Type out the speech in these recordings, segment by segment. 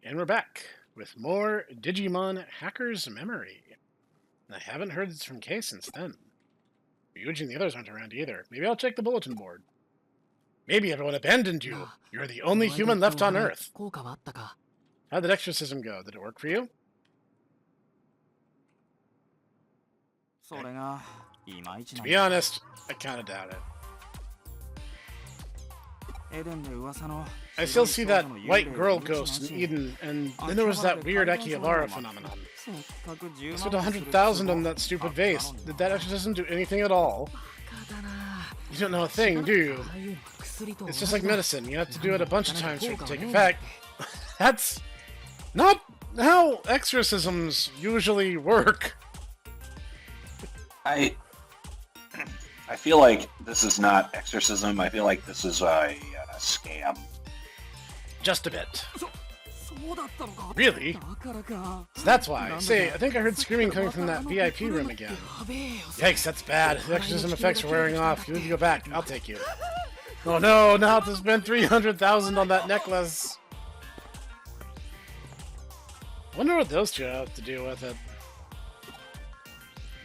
And we're back with more Digimon Hacker's Memory. I haven't heard from Kay since then. Ryuji and the others aren't around either. Maybe I'll check the bulletin board. Maybe everyone abandoned you. You're the only human left on Earth. How'd that exorcism go? Did it work for you? To be honest, I kind of doubt it. I still see that white girl ghost in Eden, and then there was that weird Akihabara phenomenon. I spent 100,000 on that stupid vase. Did that exorcism do anything at all? You don't know a thing, do you? It's just like medicine. You have to do it a bunch of times for it to take effect. That's not how exorcisms usually work. I feel like this is not exorcism. I feel like this is a scam. Just a bit. Really? So that's why. Say, I think I heard screaming coming from that VIP room again. Yikes, that's bad. The exorcism effects are wearing off. You need to go back. I'll take you. Oh no, now I have to spend 300,000 on that necklace. I wonder what those two have to do with it.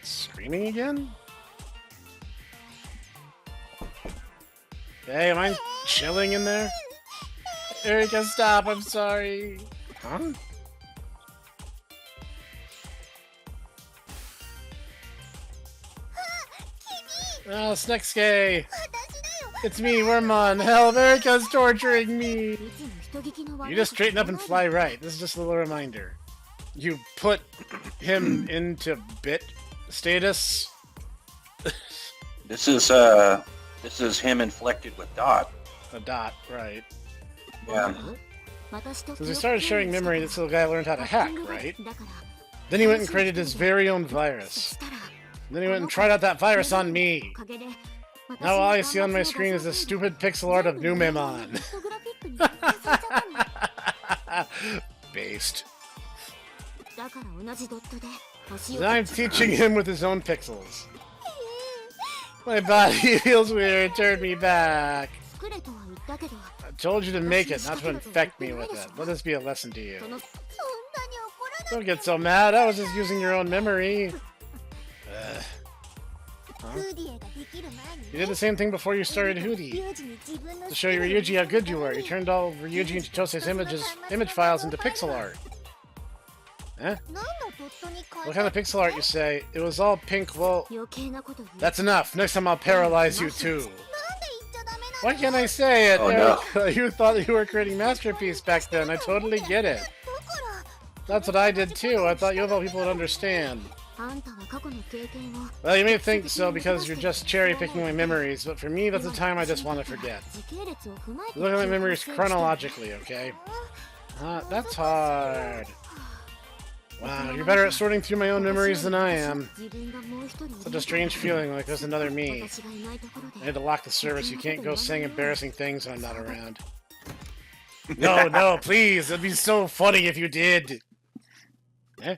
Screaming again? Hey, am I chilling in there? Erika, stop, I'm sorry. Huh? Oh, Sneksuke! It's me, Wormmon! Help, Erika's torturing me! You just straighten up and fly right. This is just a little reminder. You put him into bit status? This is him inflected with dot. A dot, right. Yeah. Since he started sharing memory, this little guy learned how to hack, right? Then he went and created his very own virus. And then he went and tried out that virus on me. Now all I see on my screen is this stupid pixel art of Numemon. Based. Now I'm teaching him with his own pixels. My body feels weird, turn me back. I told you to make it, not to infect me with it. Let this be a lesson to you. Don't get so mad, I was just using your own memory. Huh? You did the same thing before you started Hootie. To show Ryuji how good you were, you turned all Ryuji and Chitose's image files into pixel art. Eh? What kind of pixel art, you say? It was all pink, well... That's enough. Next time I'll paralyze you too. Why can't I say it? Oh, no. You thought you were creating Masterpiece back then. I totally get it. That's what I did too. I thought you of all people would understand. Well, you may think so because you're just cherry-picking my memories, but for me, that's a time I just want to forget. Look at my memories chronologically, okay? That's hard. Wow, you're better at sorting through my own memories than I am. Such a strange feeling, like there's another me. I had to lock the service. You can't go saying embarrassing things when I'm not around. No, no, please! It'd be so funny if you did! Eh?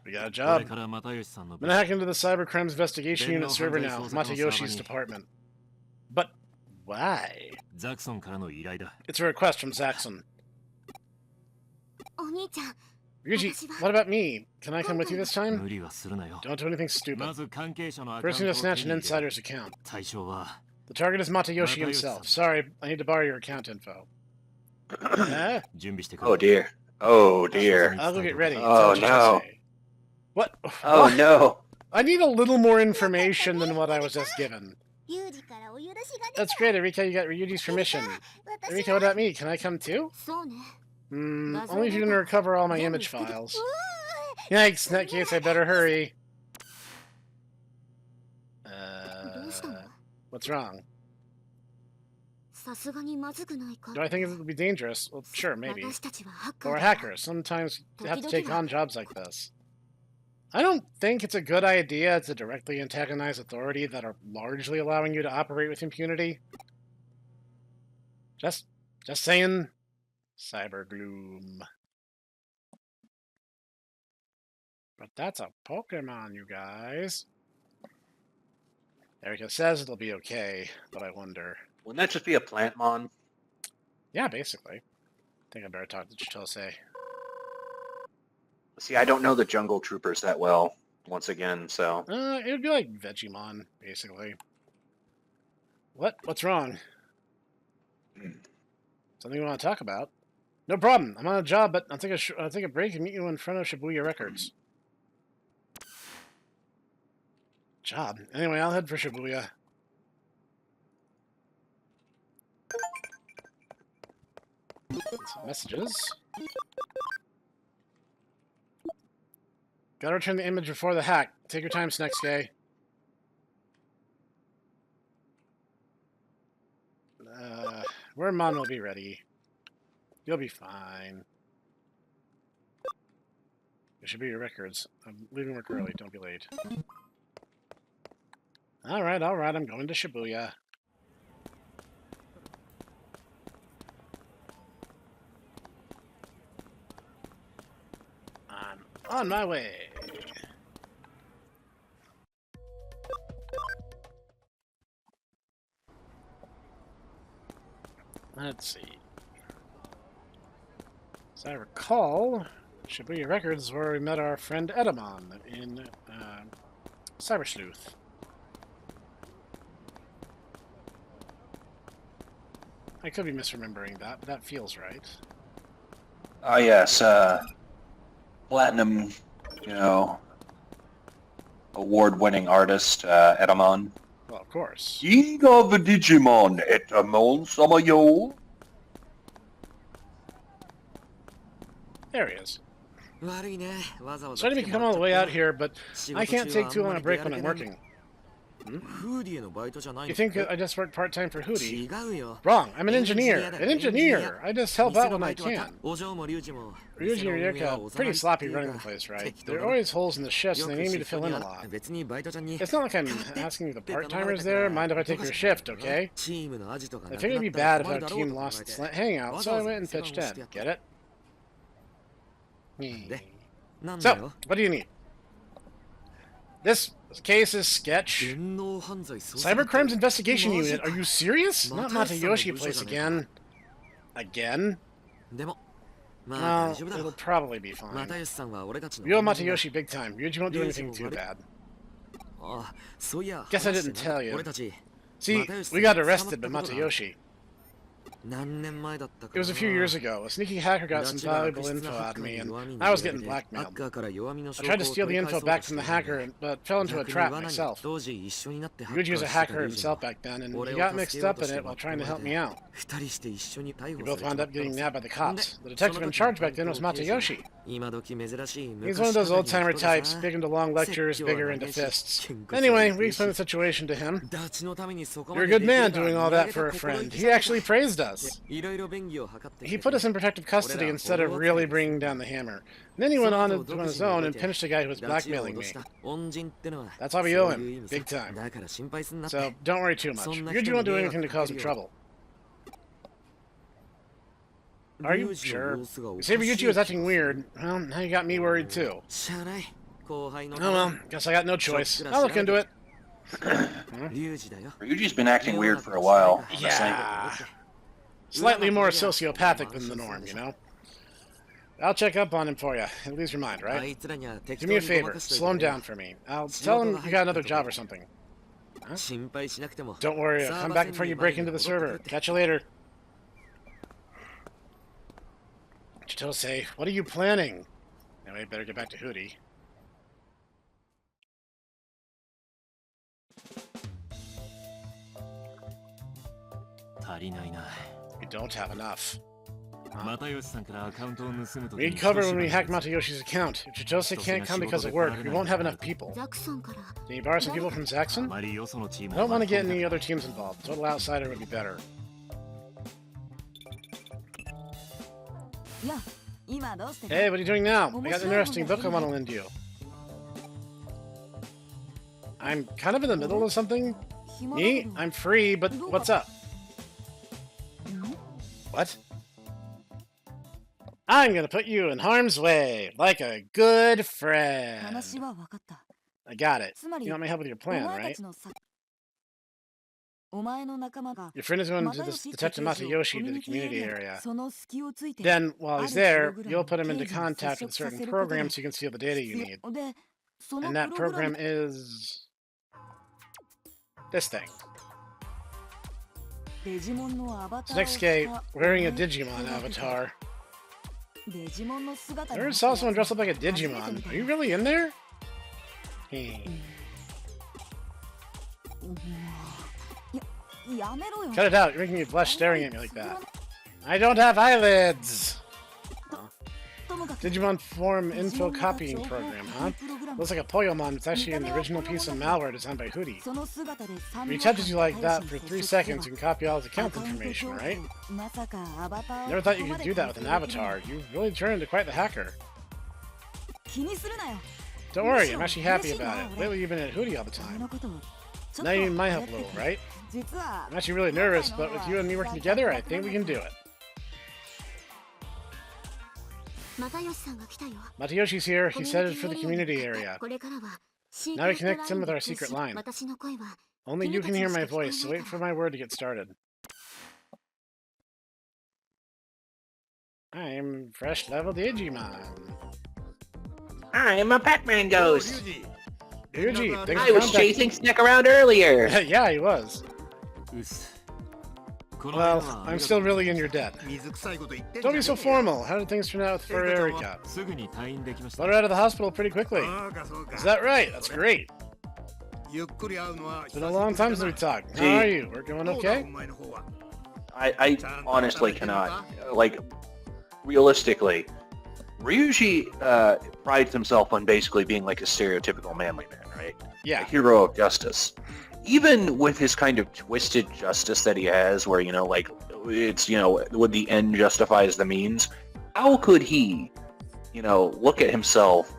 We got a job. I'm gonna hack into the Cybercrimes Investigation Unit server now, Matayoshi's department. But why? It's a request from Zaxxon. Ryuji, what about me? Can I come with you this time? Don't do anything stupid. First, you need to snatch an insider's account. The target is Matayoshi himself. Sorry, I need to borrow your account info. Oh dear. Oh dear. I'll go get ready. Oh no. What? Oh What? no. I need a little more information than what I was just given. That's great, Erika, you got Ryuji's permission. Erika, what about me? Can I come too? Only if you can recover all my image files. Yikes, in that case I better hurry. What's wrong? Do I think it would be dangerous? Well, sure, maybe. But we're hackers. Sometimes you have to take on jobs like this. I don't think it's a good idea to directly antagonize authority that are largely allowing you to operate with impunity. Just saying. Cybergloom. But that's a Pokemon, you guys. Erika says it'll be okay, but I wonder. Wouldn't that just be a Plantmon? Yeah, basically. think I better talk to Chitose. See, I don't know the jungle troopers that well, once again, so... It would be like Vegemon, basically. What? What's wrong? Something you want to talk about? No problem. I'm on a job, but I'll take a break and meet you in front of Shibuya Records. Job? Anyway, I'll head for Shibuya. Some messages. Gotta return the image before the hack. Take your time, Snek. Wormmon will be ready. You'll be fine. It should be your records. I'm leaving work early. Don't be late. Alright, I'm going to Shibuya. I'm on my way. Let's see. As I recall, Shibuya Records is where we met our friend Edamon in Cyber Sleuth. I could be misremembering that, but that feels right. Oh, yes, platinum, award-winning artist, Edamon. Well, of course. King of Digimon, Edamon Samayo. There he is. Sorry to make you come all the way out here, but I can't take too long a break when I'm working. You think I just work part-time for Wheeeeee? Wrong. I'm an engineer. An engineer! I just help out when I can. Ryuji and Ryoka pretty sloppy running the place, right? There are always holes in the shifts and they need me to fill in a lot. It's not like I'm asking the part-timers there. Mind if I take your shift, okay? I figured it'd be bad if our team lost its hangout, so I went and pitched in. Get it? So, what do you need? This case is sketch. Cybercrimes Investigation Unit. Are you serious? Not Matayoshi place again. Again? Well, it'll probably be fine. We owe Matayoshi big time. Ryuji won't do anything too bad. Guess I didn't tell you. See, we got arrested by Matayoshi. It was a few years ago. A sneaky hacker got some valuable info out of me, and I was getting blackmailed. I tried to steal the info back from the hacker, but fell into a trap myself. Ryuji was a hacker himself back then, and he got mixed up in it while trying to help me out. We both wound up getting nabbed by the cops. The detective in charge back then was Matayoshi. He's one of those old-timer types, big into long lectures, bigger into fists. Anyway, we explained the situation to him. You're a good man doing all that for a friend. He actually praised us. He put us in protective custody instead of really bringing down the hammer. And then he went on his own and pinched the guy who was blackmailing me. That's why we owe him, big time. So don't worry too much. Ryuji won't do anything to cause him trouble. Are you sure? You say Ryuji was acting weird. Well, now you got me worried too. Oh well, guess I got no choice. I'll look into it. Ryuji's been acting weird for a while. Yeah. Slightly more sociopathic than the norm, you know? I'll check up on him for you. At least your mind, right? Do me a favor. Slow him down for me. I'll tell him you got another job or something. Huh? Don't worry. I'll come back before you break into the server. Catch you later. Chitose, what are you planning? Anyway, better get back to Wheeeeee. We don't have enough. We'd cover when we hack Matayoshi's account. If Chitose can't come because of work, we won't have enough people. Can you borrow some people from Zaxxon? I don't want to get any other teams involved. Total outsider would be better. Hey, what are you doing now? I got an interesting book I want to lend you. I'm kind of in the middle of something. Me? I'm free, but what's up? What? I'm gonna put you in harm's way, like a good friend. I got it. You want my help with your plan, right? Your friend is going to Detective Matayoshi to the community area. Then, while he's there, you'll put him into contact with a certain program so you can steal the data you need. And that program is... this thing. Snek wearing a Digimon avatar. I never saw someone dressed up like a Digimon. Are you really in there? Hey. Cut it out, you're making me blush staring at me like that. I don't have eyelids! Digimon form info copying program, huh? Looks like a Poyomon, it's actually an original piece of malware designed by Hootie. If he touches you like that for 3 seconds, you can copy all his account information, right? Never thought you could do that with an avatar. You've really turned into quite the hacker. Don't worry, I'm actually happy about it. Lately you've been at Hootie all the time. Now you need my help a little, right? I'm actually really nervous, but with you and me working together, I think we can do it. Matayoshi's here. He's headed for the community area. Now we connect him with our secret line. Only you can hear my voice, so wait for my word to get started. I'm fresh level Digimon. I'm a Pac-Man ghost. Ryuji, I was chasing Snek around earlier. Yeah, he was. Well, I'm still really in your debt. Don't be so formal. How did things turn out with Erika? Let her out of the hospital pretty quickly. Is that right? That's great. It's been a long time since we talked. How are you? We're going okay? I honestly cannot. Like, realistically, Ryuji prides himself on basically being like a stereotypical manly man, right? Yeah. A hero of justice. Even with his kind of twisted justice that he has, where, you know, like, it's, you know, would the end justifies the means? How could he, you know, look at himself,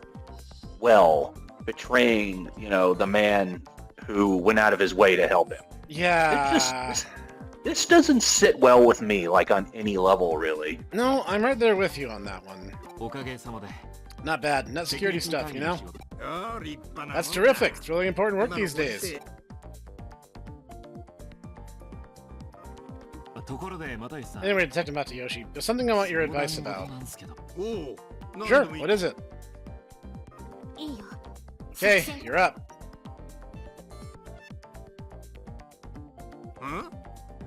well, betraying, you know, the man who went out of his way to help him? Yeah. This doesn't sit well with me, like, on any level, really. No, I'm right there with you on that one. Not bad. Net security stuff, you know? That's terrific. It's really important work these days. Anyway, Detective Matayoshi, there's something I want your advice about. Sure, what is it? Okay, you're up.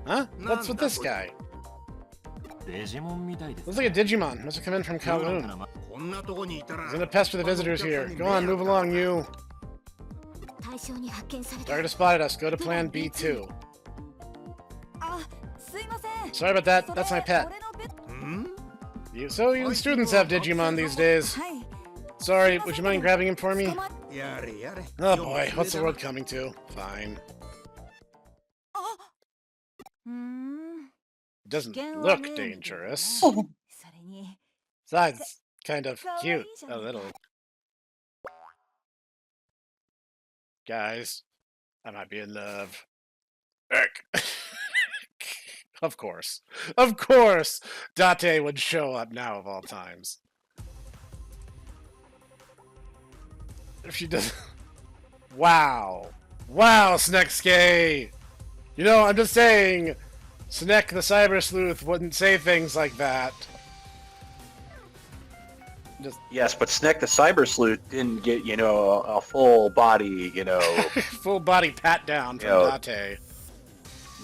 Huh? What's with this guy? Looks like a Digimon. Must have come in from Kowloon. He's gonna pester the visitors here. Go on, move along, you. Target spotted us. Go to plan B2. Sorry about that. That's my pet. So even students have Digimon these days. Sorry, would you mind grabbing him for me? Oh boy, what's the world coming to? Fine. Doesn't look dangerous. Besides, kind of cute, a little. Guys, I might be in love. Of course. Of course! Date would show up now of all times. If she does... Wow. Wow, Snek! You know, I'm just saying, Snek the Cyber Sleuth wouldn't say things like that. Just... Yes, but Snek the Cyber Sleuth didn't get, you know, a full body, you know... full body pat down from Date.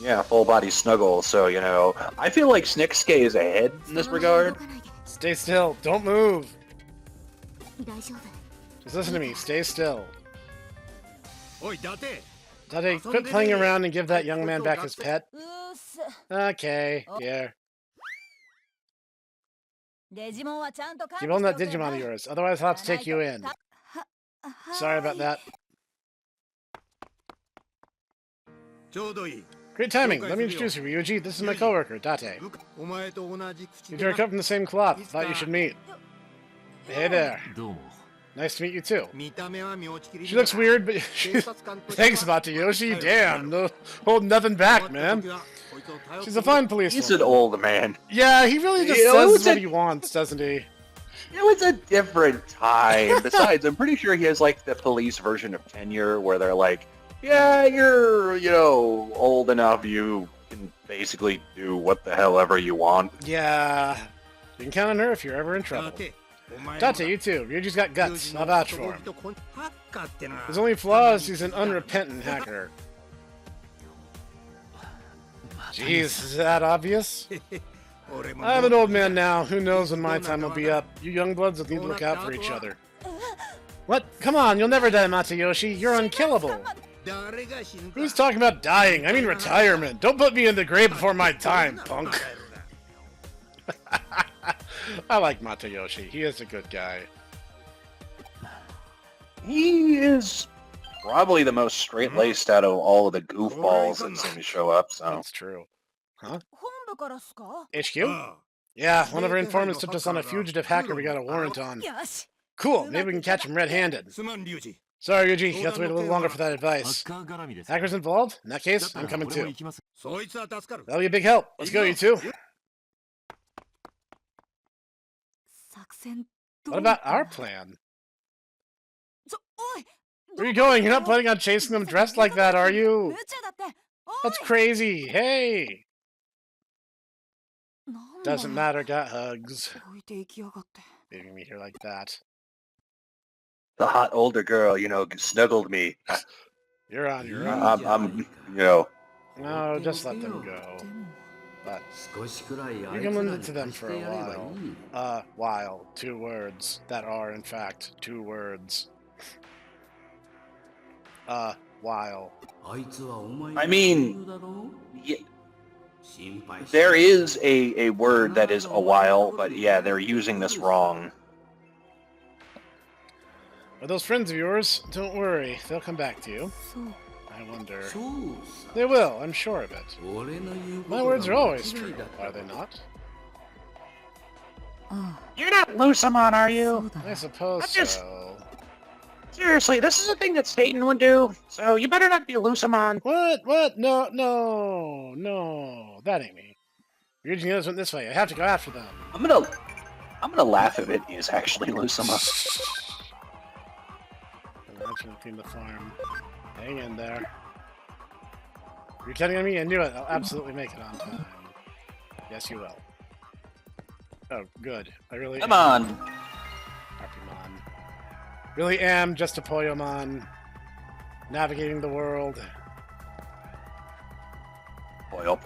Yeah, full body snuggle, so, you know, I feel like Snek is ahead in this regard. Stay still, don't move. Just listen to me, stay still. Date, quit playing around and give that young man back his pet. Okay, here. Keep holding that Digimon of yours, otherwise I'll have to take you in. Sorry about that. Great timing. Let me introduce you, Ryuji. This is my coworker, Date. You two are cut from the same cloth. Thought you should meet. Hey there. Nice to meet you too. She looks weird, but thanks, Matayoshi. Damn, no, holding nothing back, man. She's a fine policewoman. He's an old man. Yeah, he really just says what he wants, doesn't he? It was a different time. Besides, I'm pretty sure he has like the police version of tenure, where they're like, Yeah, you're, old enough. You can basically do what the hell ever you want. Yeah. You can count on her if you're ever in trouble. Tate, you too. Ryuji's got guts. I'll vouch for him. His only flaw is he's an unrepentant hacker. Jeez, is that obvious? I'm an old man now. Who knows when my time will be up? You young bloods will need to look out for each other. What? Come on, you'll never die, Matayoshi. You're unkillable. Who's talking about dying? I mean retirement. Don't put me in the grave before my time, punk. I like Matayoshi. He is a good guy. He is probably the most straight-laced out of all of the goofballs that seem to show up, so... That's true. Huh? HQ? Yeah, one of our informants tipped us on a fugitive hacker we got a warrant on. Cool, maybe we can catch him red-handed. Sorry, Yuji, you have to wait a little longer for that advice. Hackers involved? In that case, I'm coming too. That'll be a big help. Let's go, you two. What about our plan? Where are you going? You're not planning on chasing them dressed like that, are you? That's crazy. Hey! Doesn't matter, got hugs. Leaving me here like that. The hot older girl, snuggled me. You're on your own. I'm. No, just let them go. But you can lend it to them for a while. While. 2 words. That are, in fact, 2 words. While. I mean, there is a word that is a while, but yeah, they're using this wrong. Are those friends of yours? Don't worry, they'll come back to you. I wonder. They will, I'm sure of it. My words are always true, are they not? You're not Lusamon, are you? I suppose so. Seriously, this is a thing that Satan would do, so you better not be Lusamon. What? No, that ain't me. Ryuji knows went this way. I have to go after them. I'm gonna laugh if it is actually Lusamon. Imagine clean the farm. Hang in there. You're counting on me? I knew it. I'll absolutely make it on time. Yes, you will. Oh, good. I really Come on. Harpymon. Really am just a Poyomon. Navigating the world. Poyo.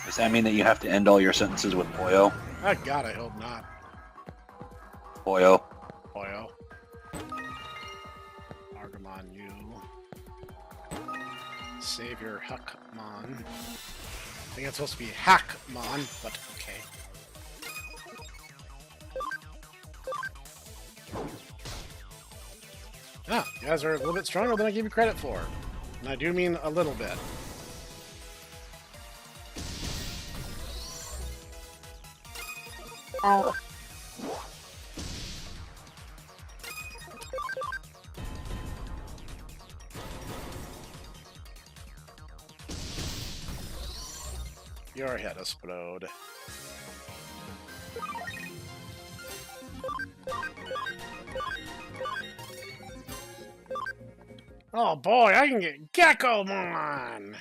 Does that mean that you have to end all your sentences with Poyo? Oh god, I hope not. Poyo. Argamon, you. Savior Huckmon. I think it's supposed to be Hackmon, but okay. Ah, you guys are a little bit stronger than I give you credit for. And I do mean a little bit. Oh. Your head explode. Oh boy, I can get Geckomon!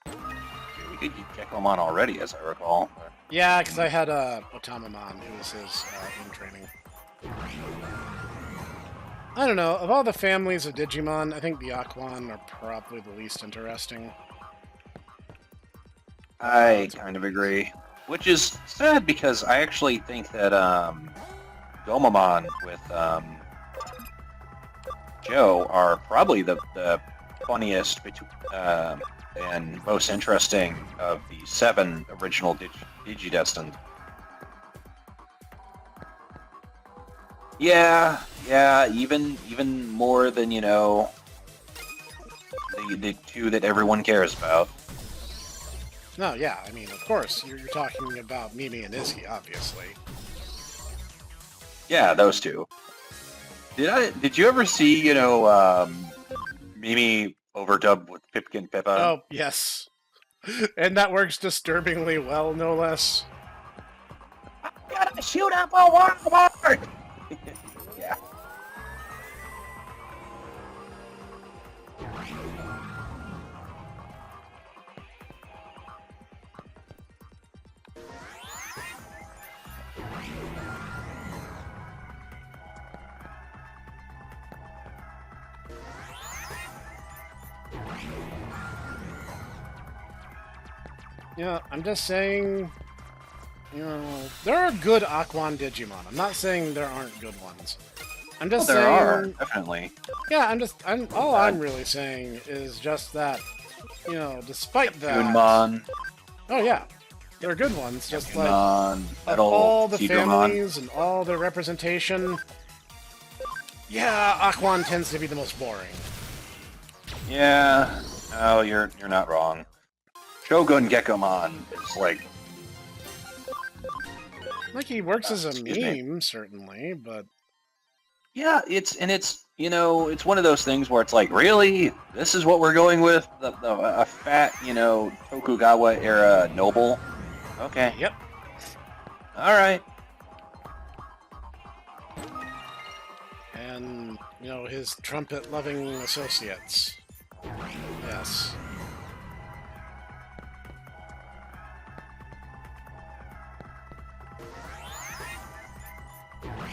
We did get Geckomon already, as I recall. Yeah, because I had Otamamon, who was his in training. I don't know, of all the families of Digimon, I think the Aquan are probably the least interesting. I kind of agree. Which is sad because I actually think that Gomamon with Joe are probably the funniest and most interesting of the 7 original Digidestined. Yeah, even more than, the 2 that everyone cares about. No, yeah, I mean, of course, you're talking about Mimi and Izzy, obviously. Yeah, those 2. Did you ever see, Mimi overdubbed with Pipkin Pippa? Oh, yes. And that works disturbingly well, no less. I'm gonna shoot up a warlord! Yeah, I'm just saying, you know, there are good Aquan Digimon. I'm not saying there aren't good ones. I'm just There saying... are, definitely. Yeah, all I'm really saying is just that, you know, despite that... Gunmon, Oh yeah, there are good ones, just like... Gunmon, Of Metal, all the Seedramon. families and all their representation, yeah, Aquan tends to be the most boring. Yeah, no, you're not wrong. Shogun Gekomon is like... Like, he works as a Excuse me. meme, certainly, but... Yeah, it's you know, it's one of those things where it's like, really? This is what we're going with? A fat, you know, Tokugawa era noble? Okay. Yep. Alright. And, you know, his trumpet-loving associates. Yes.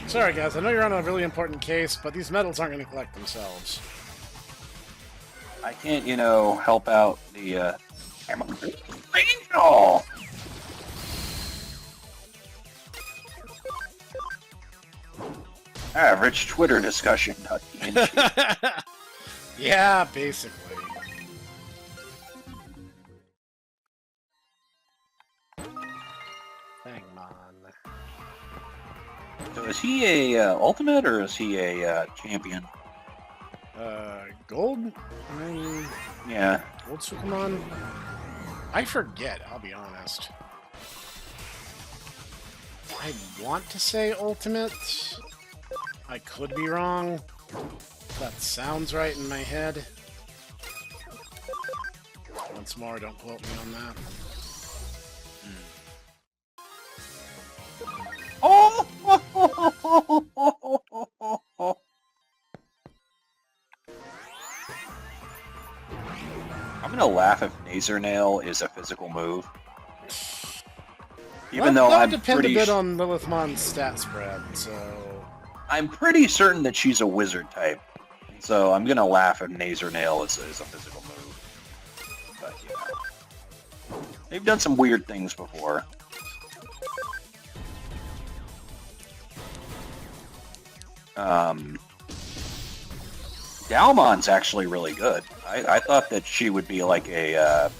Sorry, guys, I know you're on a really important case, but these medals aren't going to collect themselves. I can't, you know, help out the, I'm an angel! Average Twitter discussion. Yeah, basically. Hang on. So is he a ultimate or is he a champion? Gold? Yeah. Gold Sukamon? I forget, I'll be honest. I want to say ultimate. I could be wrong. That sounds right in my head. Once more, don't quote me on that. Oh! I'm gonna laugh if Nail is a physical move. Even though that I'm would depend pretty a bit on Lilithmon's stat spread, so... I'm pretty certain that she's a wizard type. So I'm gonna laugh if Nail is a physical move. But yeah. They've done some weird things before. Dalmon's actually really good. I thought that she would be like a,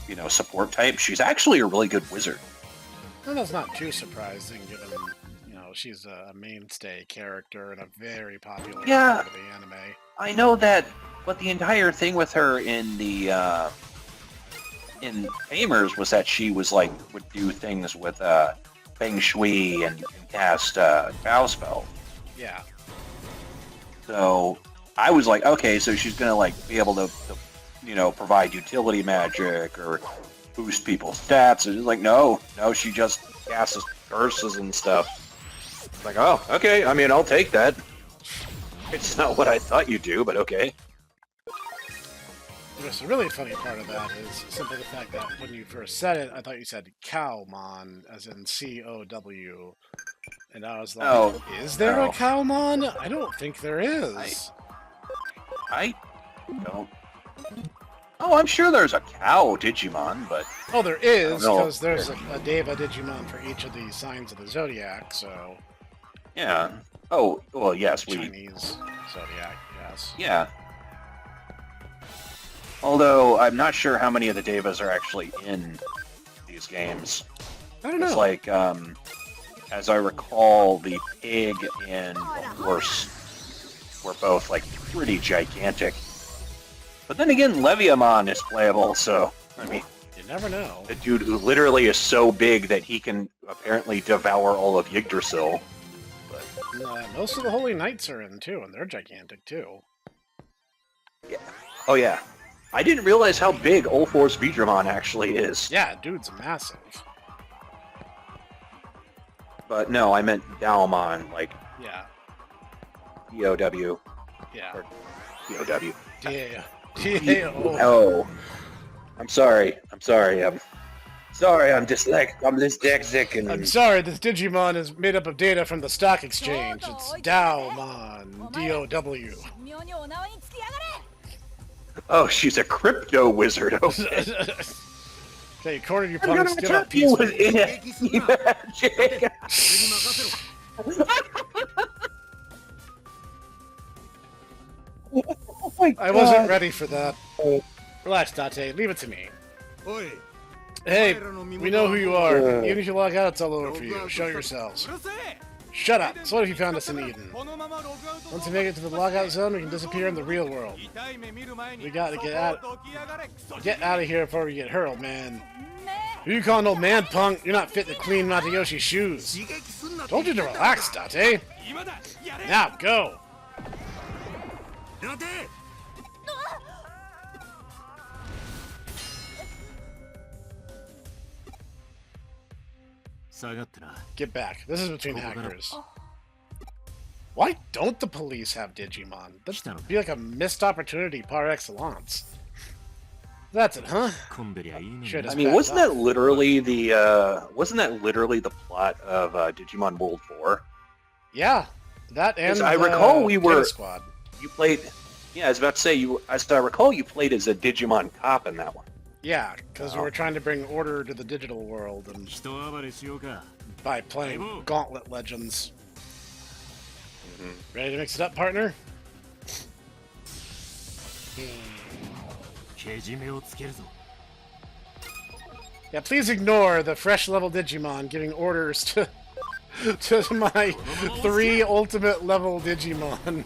you know, support type. She's actually a really good wizard. Well, that's not too surprising, given, you know, she's a mainstay character and a very popular part of the anime. I know that, but the entire thing with her in the, in Famers was that she was like, would do things with, Feng Shui and cast, Bow Spell. Yeah. So I was like, okay, so she's gonna like be able to you know, provide utility magic or boost people's stats. And it's like, no, she just casts curses and stuff. It's like, oh, okay, I mean, I'll take that. It's not what I thought you'd do, but okay. Yes, the really funny part of that is simply the fact that when you first said it, I thought you said Cowmon, as in C-O-W. And I was like, is there a Cowmon? I don't think there is. I don't... Oh, I'm sure there's a cow Digimon, but... Oh, there is, because there's a Deva Digimon for each of the signs of the Zodiac, so... Yeah. Oh, well, yes, Chinese Zodiac, yes. Yeah. Although, I'm not sure how many of the Devas are actually in these games. I don't know. It's like, as I recall, the pig and the horse were both, like, pretty gigantic. But then again, Leviamon is playable, so, I mean... You never know. The dude who literally is so big that he can apparently devour all of Yggdrasil. But... most of the Holy Knights are in, too, and they're gigantic, too. Yeah. Oh, yeah. I didn't realize how big Ulforce Vidramon actually is. Yeah, dude's massive. But no, I meant Dalmon, like... Yeah. D-O-W. Yeah. Or D-O-W. D-A-O. Oh. I'm sorry. I'm dyslexic and... I'm sorry, this Digimon is made up of data from the stock exchange. It's Dowmon. D-O-W. Oh, she's a crypto wizard. Okay. Okay, you cornered your I'm gonna opponents. Give up attack you with peacefully. magic. Oh my God. I wasn't ready for that. Relax, Date. Leave it to me. Hey, we know who you are. Even if you log out, it's all over for you. Show yourselves. Shut up. So what if you found us in Eden? Once we make it to the logout zone, we can disappear in the real world. We gotta get out of here before we get hurled, man. Who you calling old man, punk? You're not fit to clean Matayoshi's shoes. Told you to relax, Date. Now, go. Get back. This is between hackers. Why don't the police have Digimon? That'd be like a missed opportunity par excellence. That's it, huh? Shit, I mean, wasn't that literally the plot of Digimon World 4? Yeah, that and I recall Squad. You played. Yeah, I was about to say as I recall, you played as a Digimon cop in that one. Yeah, because we were trying to bring order to the digital world and by playing Gauntlet Legends. Ready to mix it up, partner? Yeah, please ignore the fresh level Digimon giving orders to my 3 ultimate level Digimon.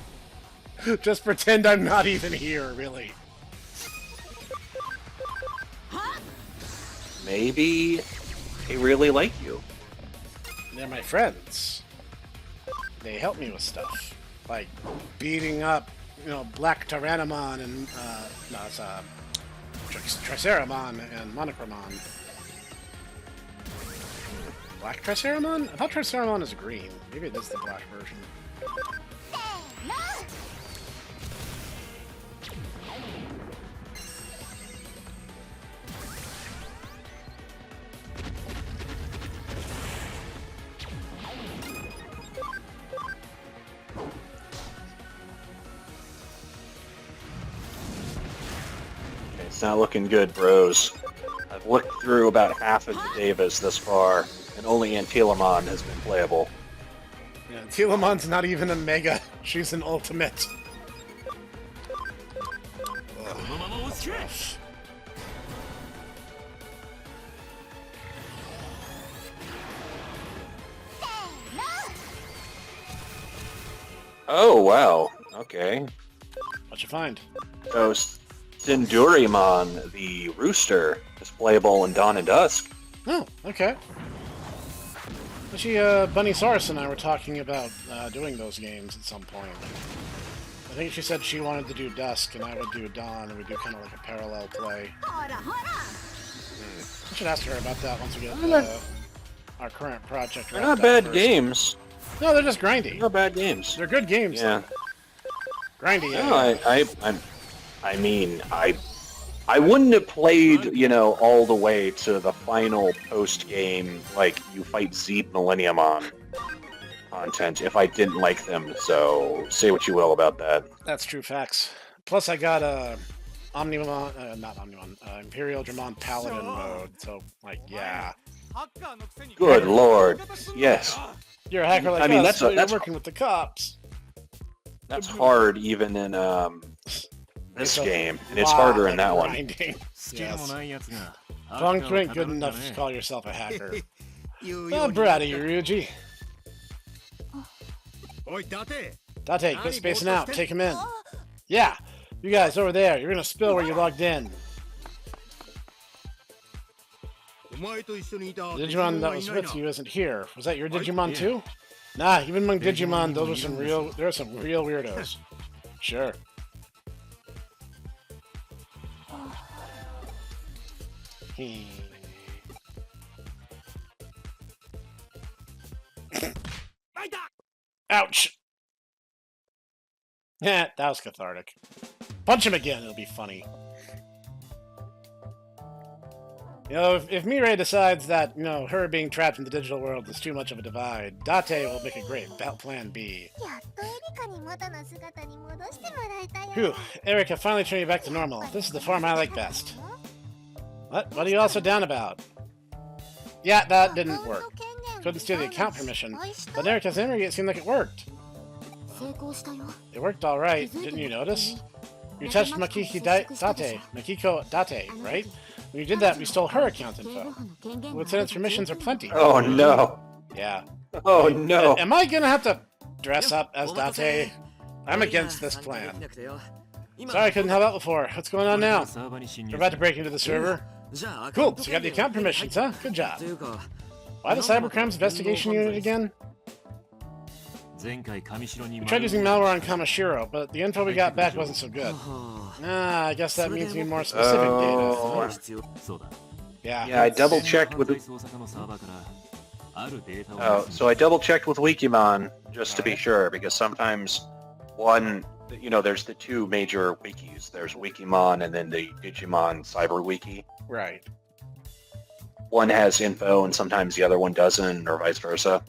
Just pretend I'm not even here, really. Maybe they really like you. They're my friends. They help me with stuff. Like beating up, Black Tyrannomon and, no, it's, Triceramon and Monochromon. Black Triceramon? I thought Triceramon is green. Maybe it is the black version. It's not looking good, bros. I've looked through about half of the Devas this far, and only Antilamon has been playable. Yeah, Teelamon's not even a Mega. She's an Ultimate. Oh, wow. Okay. What'd you find? So, Sindurimon, the rooster, is playable in Dawn and Dusk. Oh, okay. Actually, Bunny Saurus and I were talking about doing those games at some point. I think she said she wanted to do Dusk, and I would do Dawn, and we'd do kind of like a parallel play. I should ask her about that once we get our current project. They're not bad games. No, they're just grindy. They're not bad games. They're good games. Yeah. Though. Grindy. No, I mean, I wouldn't have played, all the way to the final post-game, like, you fight Zeb Millenniumon content if I didn't like them, so say what you will about that. That's true facts. Plus, I got Imperial Dramon Paladin mode, so, like, yeah. Good lord. Yes. You're a hacker like us, so you're working with the cops. That's hard even in, this game, and it's harder in that one. Yes. As long as you ain't good enough to call yourself a hacker. Oh, bratty, Ryuji. Date, quit spacing out. Take him in. Yeah, you guys over there. You're gonna spill where you logged in. The Digimon that was with you isn't here. Was that your Digimon too? Nah, even among Digimon, there are some real weirdos. Sure. Ouch! Yeah, that was cathartic. Punch him again, it'll be funny. If Mirai decides that, her being trapped in the digital world is too much of a divide, Date will make a great plan B. Phew, Eric, I finally turned you back to normal. This is the farm I like best. What? What are you all so down about? Yeah, that didn't work. Couldn't steal the account permission, but Erika's memory, it seemed like it worked. It worked alright, didn't you notice? You touched Makiko Date, right? When you did that, we stole her account info. Lieutenant's permissions are plenty. Oh no. Yeah. Oh no. Am I gonna have to dress up as Date? I'm against this plan. Sorry I couldn't help out before. What's going on now? You're about to break into the server? Cool, so you got the account permissions, huh? Good job. Why the Cybercrimes Investigation Unit again? We tried using malware on Kamashiro, but the info we got back wasn't so good. Ah, I guess that means we need more specific data. Yeah, I double-checked with... Oh, so I double-checked with Wikimon, just to be sure, because sometimes one... You know, there's the two major wikis. There's Wikimon and then the Digimon Cyber Wiki. Right. One has info and sometimes the other one doesn't, or vice versa.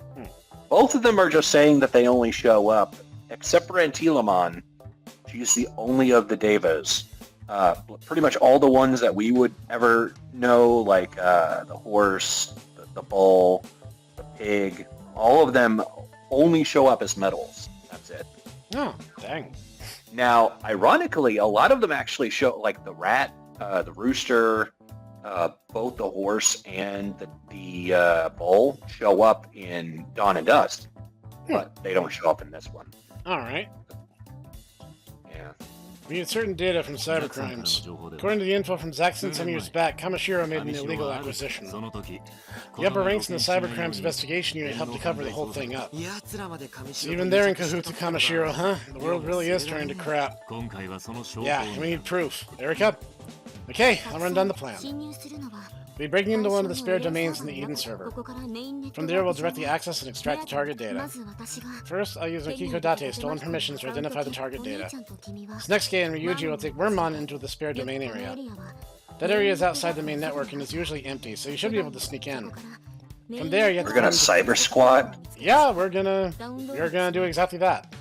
Both of them are just saying that they only show up, except for Antilamon. She's the only of the Devas. Pretty much all the ones that we would ever know, like the horse, the bull, the pig, all of them only show up as medals. That's it. Oh, dang. Now, ironically, a lot of them actually show, like the rat, the rooster, both the horse and the bull show up in Dawn and Dust, but they don't show up in this one. Alright. Yeah. We need certain data from cybercrimes. According to the info from Zaxxon some years back, Kamashiro made an illegal acquisition. The upper ranks in the cybercrimes investigation unit helped to cover the whole thing up. So even they're in cahoots with Kamashiro, huh? The world really is turning to crap. Yeah, we need proof. Erika? Okay, I'll run down the plan. We'll be breaking into one of the spare domains in the Eden server. From there, we'll directly access and extract the target data. First, I'll use Makiko Date's stolen permissions to identify the target data. Sneke and Ryuji will take Wormmon into the spare domain area. That area is outside the main network and is usually empty, so you should be able to sneak in. From there, you have We're gonna cyber squat? Yeah, we're gonna do exactly that.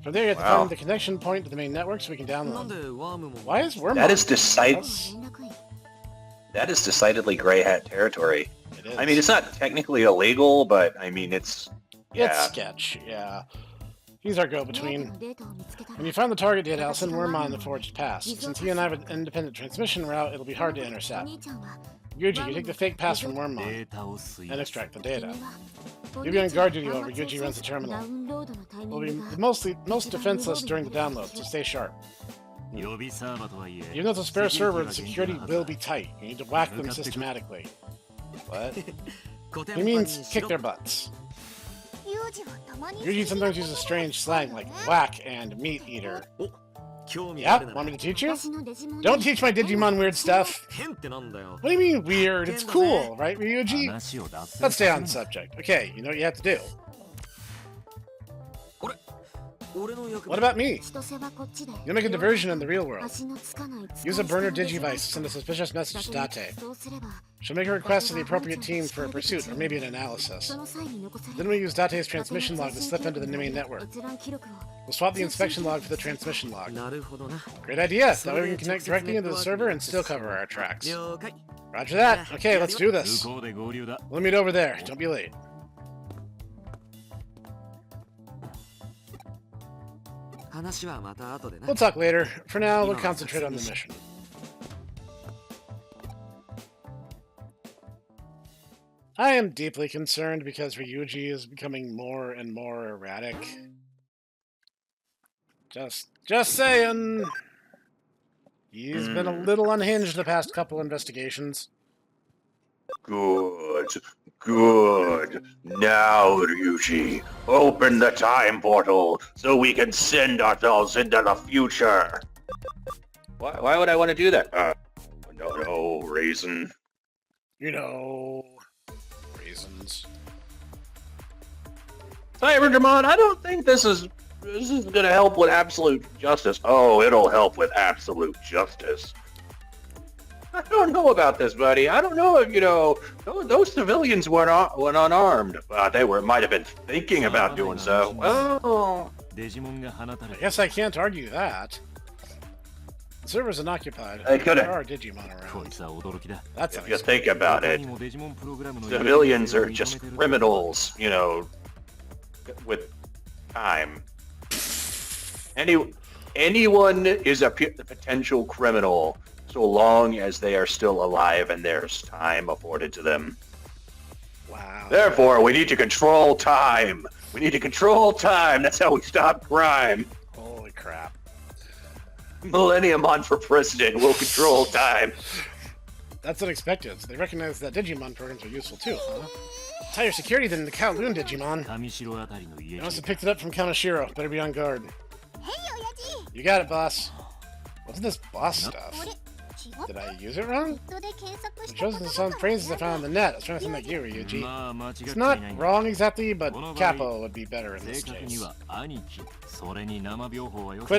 From there, you have to find the connection point to the main network so we can download. Why is Wormmon? That is decidedly gray hat territory. It is. I mean, it's not technically illegal, but I mean, it's... Yeah. It's sketch, yeah. He's our go-between. When you find the target data, I'll send Wormmon the forged pass. Since he and I have an independent transmission route, it'll be hard to intercept. Yuji, you take the fake pass from Wormmon and extract the data. You'll be on guard duty while Ryuji runs the terminal. We'll be most defenseless during the download, so stay sharp. Even though it's a spare server, the security will be tight. You need to whack them systematically. What? He means kick their butts. Yuji sometimes uses strange slang like whack and meat eater. Yeah? Want me to teach you? Don't teach my Digimon weird stuff. What do you mean weird? It's cool, right, Ryuji? Let's stay on subject. Okay, you know what you have to do. What about me? You'll make a diversion in the real world. Use a burner digivice to send a suspicious message to Date. She'll make a request to the appropriate team for a pursuit or maybe an analysis. Then we'll use Date's transmission log to slip into the main network. We'll swap the inspection log for the transmission log. Great idea! That way we can connect directly into the server and still cover our tracks. Roger that! Okay, let's do this. We'll meet over there. Don't be late. We'll talk later. For now, we'll concentrate on the mission. I am deeply concerned because Ryuji is becoming more and more erratic. Just saying. He's been a little unhinged the past couple investigations. Good. Now, Ryuji, open the time portal so we can send ourselves into the future. Why would I want to do that? No reason. You know, reasons. Cybergemon, I don't think this is gonna help with absolute justice. Oh, it'll help with absolute justice. I don't know about this, buddy. I don't know if, those civilians went unarmed. They might have been thinking about doing so. Well, I guess I can't argue that. server's unoccupied. I could've- There are Digimon around. That's If you think about it, civilians are just criminals, you know, with time. Anyone is a potential criminal so long as they are still alive and there's time afforded to them. Wow. Therefore, we need to control time. We need to control time. That's how we stop crime. Holy crap. Millenniumon for president will control time. That's unexpected. So they recognize that Digimon programs are useful too, huh? Higher security than the Kowloon Digimon. You must have picked it up from Kamishiro. Better be on guard. You got it, boss. What's this boss stuff? Did I use it wrong? It shows some phrases I found on the net. I was trying to think like you, Ryuji. It's not wrong exactly, but Capo would be better in this case. Quit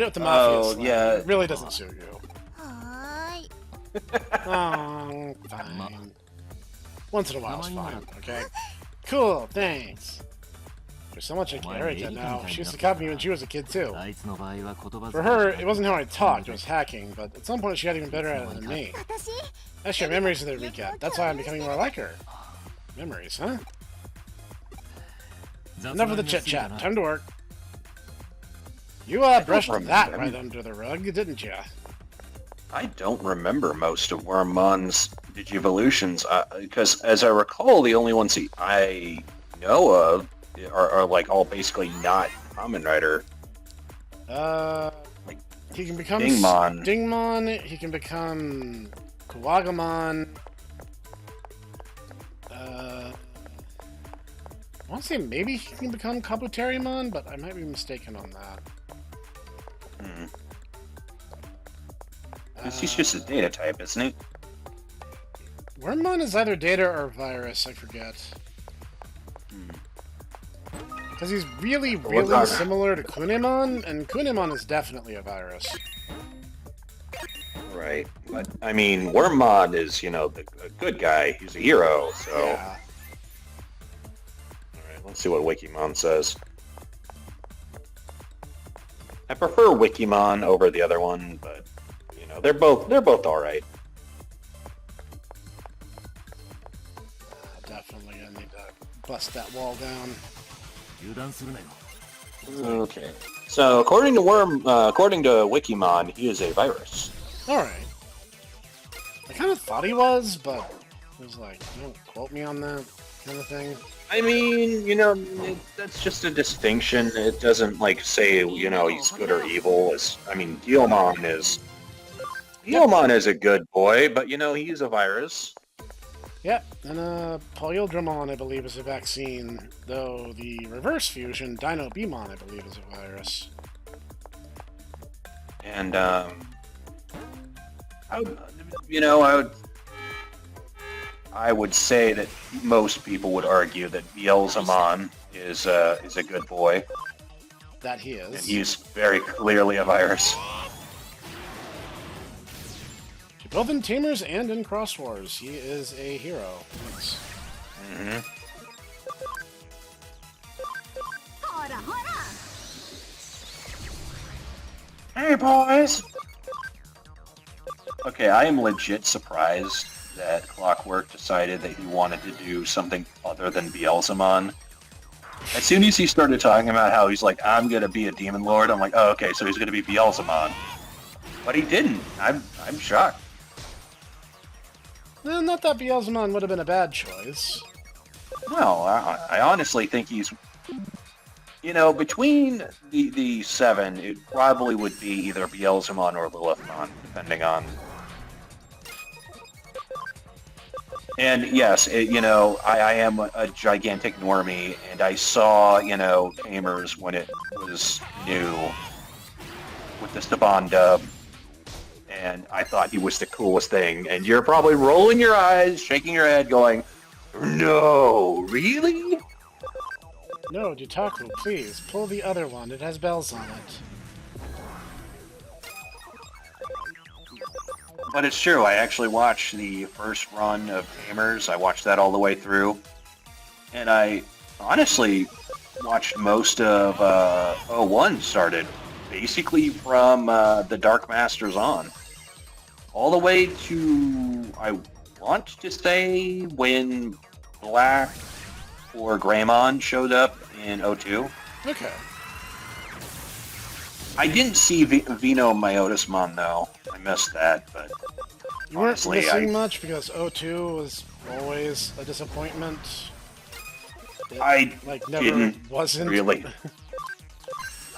it with the mafia slang. yeah. It really doesn't suit you. Oh, fine. Once in a while is fine, okay? Cool, thanks. There's so much I can Erika now. She used to copy me when she was a kid too. For her, it wasn't how I talked, it was hacking, but at some point she got even better at it than me. I share memories of the recap. That's why I'm becoming more like her. Memories, huh? Enough of the chit-chat. Time to work. You brushed that right under the rug, didn't you? I don't remember most of Wormmon's Digivolutions, because as I recall, the only ones I know of are like all basically not Kamen Rider. He can become Dingmon. Dingmon, he can become Kuwagamon. I want to say maybe he can become Kabuterimon, but I might be mistaken on that. He's just a data type, isn't he? Wormmon is either data or virus, I forget. Because he's really, really similar to Kunemon, and Kunemon is definitely a virus. Right. But, I mean, Wormmon is, you know, a good guy. He's a hero, so... Yeah. Alright, let's see what Wikimon says. I prefer Wikimon over the other one, but, you know, they're both alright. Definitely gonna need to bust that wall down. Okay. So, according to Wikimon, he is a virus. Alright. I kind of thought he was, but it was like, don't quote me on that kind of thing. I mean, you know, that's just a distinction. It doesn't, like, say, you know, he's good or evil. I mean, Guilmon is a good boy, but, you know, he's a virus. Yep, and Polyldramon, I believe, is a vaccine, though the reverse fusion, Dino Beamon, I believe, is a virus. And, I would say that most people would argue that Beelzemon is a good boy. That he is. And he's very clearly a virus. Both in Tamers and in Cross Wars, he is a hero. Thanks. Mm-hmm. Hey, boys! Okay, I am legit surprised that Clockwork decided that he wanted to do something other than Beelzemon. As soon as he started talking about how he's like, I'm gonna be a demon lord, I'm like, oh, okay, so he's gonna be Beelzemon. But he didn't. I'm shocked. Well, not that Beelzemon would have been a bad choice. No, I honestly think he's... You know, between the seven, it probably would be either Beelzemon or Lilithmon, depending on... And yes, you know, I am a gigantic normie, and I saw, you know, Tamers when it was new with the Saban dub, and I thought he was the coolest thing, and you're probably rolling your eyes, shaking your head, going, no, really? No, Jitaku, please, pull the other one. It has bells on it. But it's true, I actually watched the first run of Tamers. I watched that all the way through. And I honestly watched most of 01 started, basically from the Dark Masters on. all the way to, I want to say, when Black or Greymon showed up in 02. Okay. I didn't see Vino Myotismon though. I missed that, but You weren't honestly, missing much because 02 was always a disappointment. It, I never didn't wasn't really.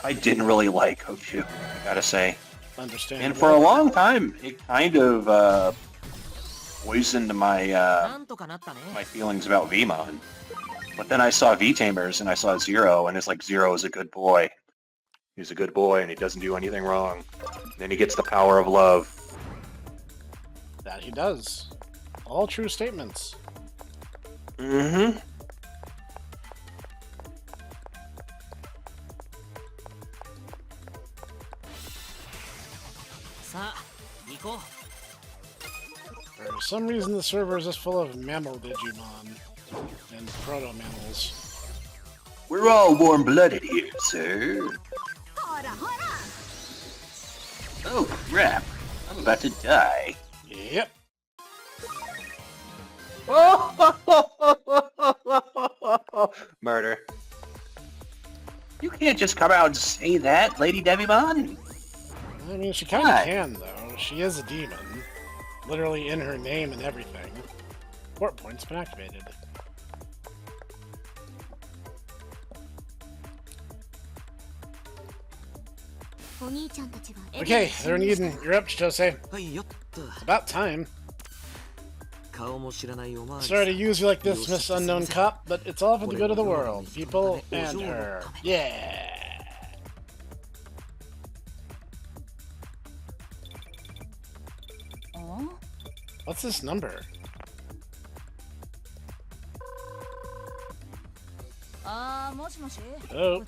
I didn't really like 02, I gotta say. Understand. And for a long time, it kind of poisoned my my feelings about Vmon. But then I saw V-Tamers and I saw Zero, and it's like Zero is a good boy. He's a good boy and he doesn't do anything wrong. Then he gets the power of love. That he does. All true statements. Mm-hmm. For some reason, the server is just full of mammal Digimon and proto-mammals. We're all warm-blooded here, sir. Oh, crap. I'm about to die. Yep. Murder. You can't just come out and say that, Lady Devimon. I mean, she kind of can, though. She is a demon. Literally in her name and everything. Port point's been activated. Okay, they're in Eden. You're up, Chitose. It's about time. Sorry to use you like this, Miss Unknown Cop, but it's all for the good of the world. People and her. Yeah! What's this number? Oh.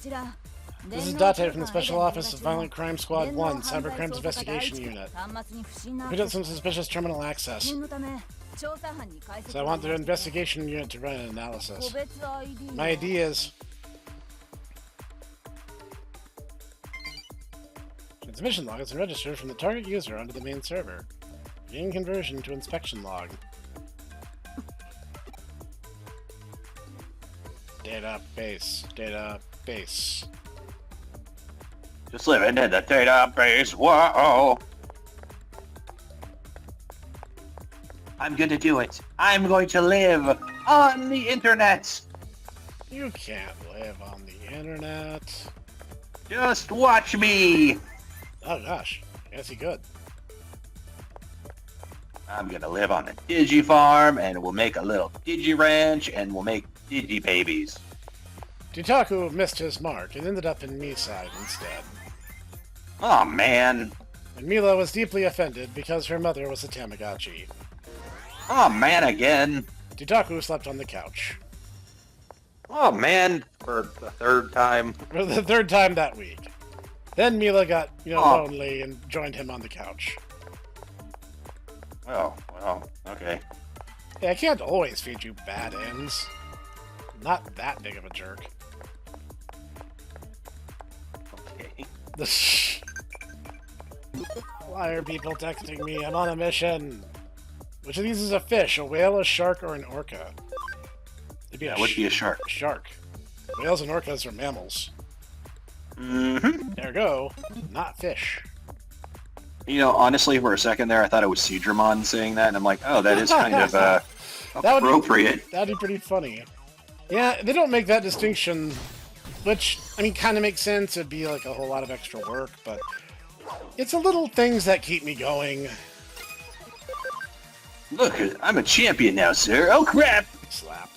This is Date from the Special Office of Violent Crime Squad 1, Cybercrimes Investigation Unit. We got some suspicious terminal access, so I want the investigation unit to run an analysis. My ID is... Transmission log is registered from the target user onto the main server. Begin conversion to inspection log. Database. Database. Just living in the database, whoa! I'm gonna do it. I'm going to live on the internet! You can't live on the internet. Just watch me! Oh gosh, yes he could. I'm gonna live on a Digi farm, and we'll make a little Digi ranch, and we'll make Digi babies. Ditaku missed his mark and ended up in me side instead. Oh man. And Mila was deeply offended because her mother was a Tamagotchi. Oh man again. Ditaku slept on the couch. Oh man, for the third time. For the third time that week. Then Mila got, lonely and joined him on the couch. Oh, well, okay. Yeah, I can't always feed you bad ends. I'm not that big of a jerk. Okay. Why are people texting me? I'm on a mission. Which of these is a fish? A whale, a shark, or an orca? It'd be That would be a shark. Shark. Whales and orcas are mammals. Mm-hmm. There we go. Not fish. You know, honestly, for a second there, I thought it was Seadramon saying that, and I'm like, oh, that is kind of appropriate. That'd be pretty funny. Yeah, they don't make that distinction, which, I mean, kind of makes sense. It'd be like a whole lot of extra work, but it's the little things that keep me going. Look, I'm a champion now, sir. Oh, crap! Slap.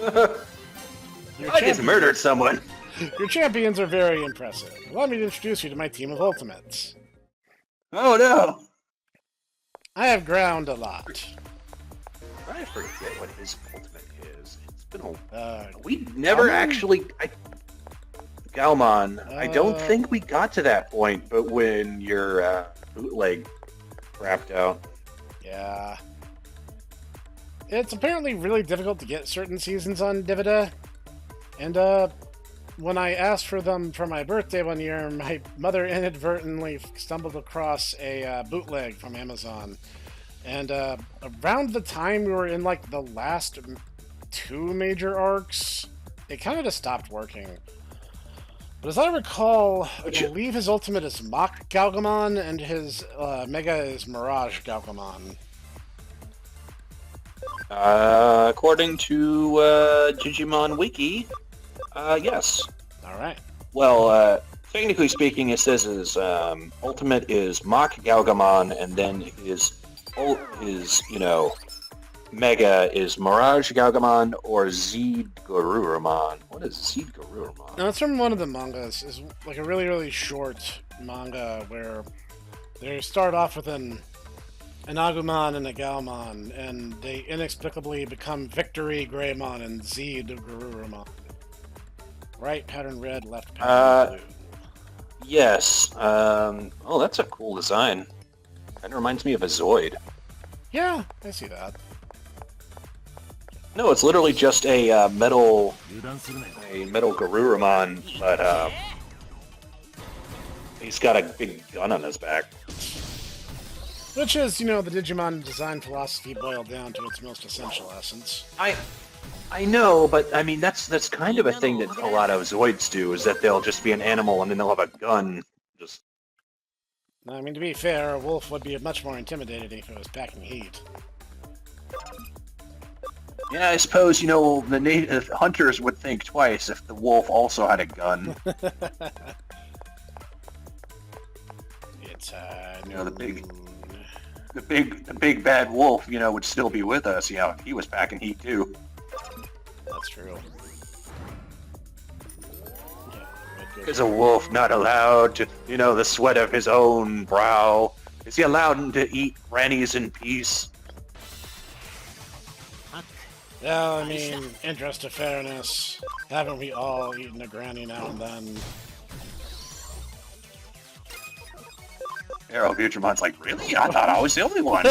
I just murdered someone. Your champions are very impressive. Allow me to introduce you to my team of ultimates. Oh, no. I have ground a lot. I forget what his ultimate is. It's been Uh, we never Galmon? actually... Galmon. I don't think we got to that point, but when your bootleg crapped out. Yeah. It's apparently really difficult to get certain seasons on Divida. And, when I asked for them for my birthday one year, my mother inadvertently stumbled across a bootleg from Amazon. And around the time we were in like the last two major arcs, it kind of just stopped working. But as I recall, I believe his ultimate is Mach Galgamon, and his Mega is Mirage Galgamon. According to Digimon Wiki, yes. Alright. Well, technically speaking, it says his ultimate is Mach Galgamon, and then his Mega is Mirage Galgamon or Zeed Garurumon. What is Zeed Garurumon? No, it's from one of the mangas. It's like a really, really short manga where they start off with an Agumon and a Galmon, and they inexplicably become Victory Greymon and Zeed Garurumon. Right pattern red, left pattern blue. Yes. Oh, that's a cool design. Kind of reminds me of a Zoid. Yeah, I see that. No, it's literally just a metal Garurumon, but he's got a big gun on his back. Which is, the Digimon design philosophy boiled down to its most essential essence. I know, but I mean that's kind of a thing that a lot of Zoids do, is that they'll just be an animal and then they'll have a gun. Just I mean, to be fair, a wolf would be much more intimidating if it was packing heat. yeah, I suppose the native hunters would think twice if the wolf also had a gun. It's the big bad wolf, would still be with us. If he was packing heat too. That's true. Is a wolf not allowed to, the sweat of his own brow? Is he allowed to eat grannies in peace? Yeah, I mean, interest of fairness. Haven't we all eaten a granny now and then? Arrow Futuremon's like, really? I thought I was the only one.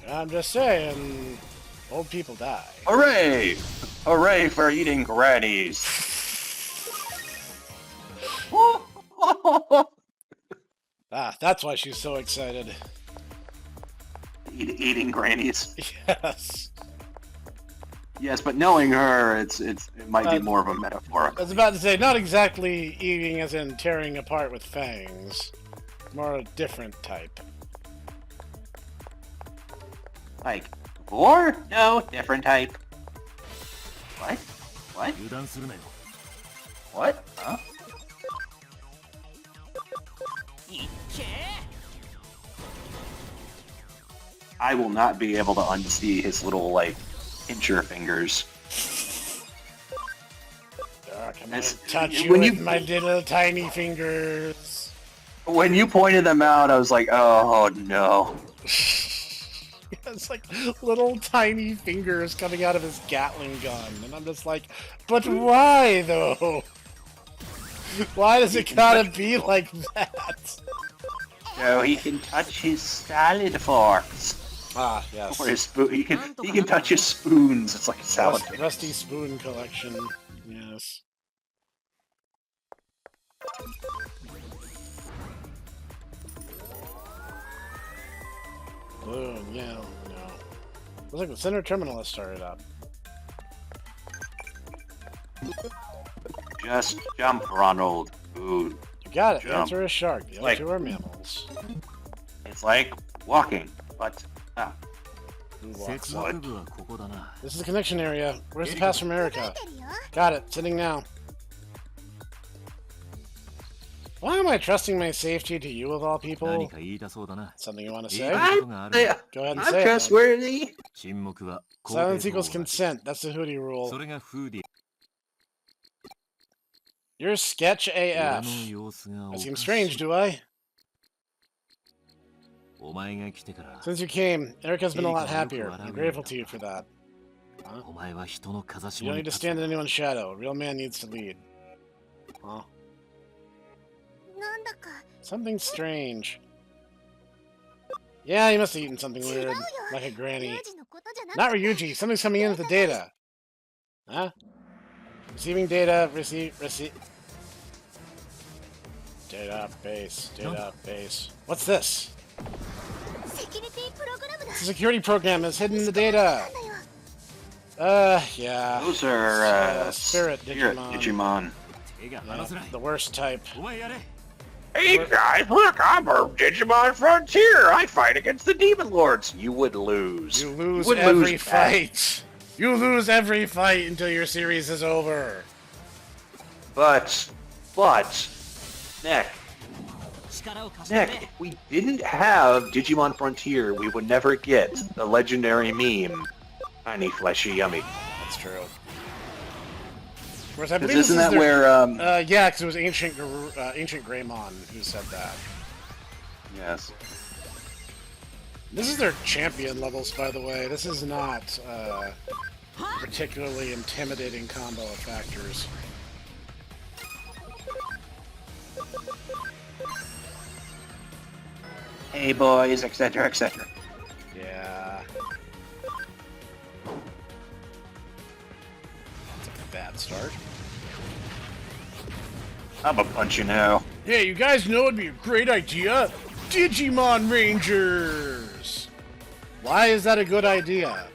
I'm just saying, old people die. Hooray! Hooray for eating grannies! That's why she's so excited. Eating grannies. Yes. Yes, but knowing her, it might be more of a metaphor. I was about to say, not exactly eating as in tearing apart with fangs. More a different type. Like, or? No, different type. What? What? What? Huh? I will not be able to unsee his little, pincher fingers. Can I touch you with my little tiny fingers? When you pointed them out, I was like, oh no. It's like little tiny fingers coming out of his Gatling gun, and I'm just like, but why though? Why does it gotta be like that? No, he can touch his salad forks. Ah, yes. Or his spoon. He can touch his spoons. It's like a salad. Rusty spoon collection. Yes. Balloon, yeah, no. Looks like the center terminal has started up. Just jump, Ronald. Ooh, You got it. The jump. answer is shark. The other two are mammals. It's like walking, but Who walks up? what? This is the connection area. Where's the pass from America? Got it. Sending now. Why am I trusting my safety to you of all people? Something you want to say? Go ahead and I'm say it. trustworthy. Then. Silence equals consent. That's the Hootie rule. You're sketch AF. I seem strange, do I? Since you came, Erica's been a lot happier. I'm grateful to you for that. Huh? You don't need to stand in anyone's shadow. A real man needs to lead. Huh? Something strange. Yeah, he must have eaten something weird, like a granny. Not Ryuji, something's coming in with the data. Huh? Receiving data, receive. Database. What's this? It's a security program that's hidden in the data. Yeah. Those are, Spirit Digimon. Yeah, the worst type. Hey guys, look, I'm a Digimon Frontier. I fight against the Demon Lords. You would lose. You lose would every lose fight. You lose every fight until your series is over. But, Snek, if we didn't have Digimon Frontier, we would never get the legendary meme, Tiny Fleshy Yummy. That's true. Of course, I believe Isn't that where, yeah, because it was Ancient Greymon who said that. Yes. This is their champion levels, by the way. This is not particularly intimidating combo of factors. Hey boys, etc., etc. Yeah. That's a bad start. I'm a punch you now. Hey, you guys know it'd be a great idea? Digimon Rangers! Why is that a good idea?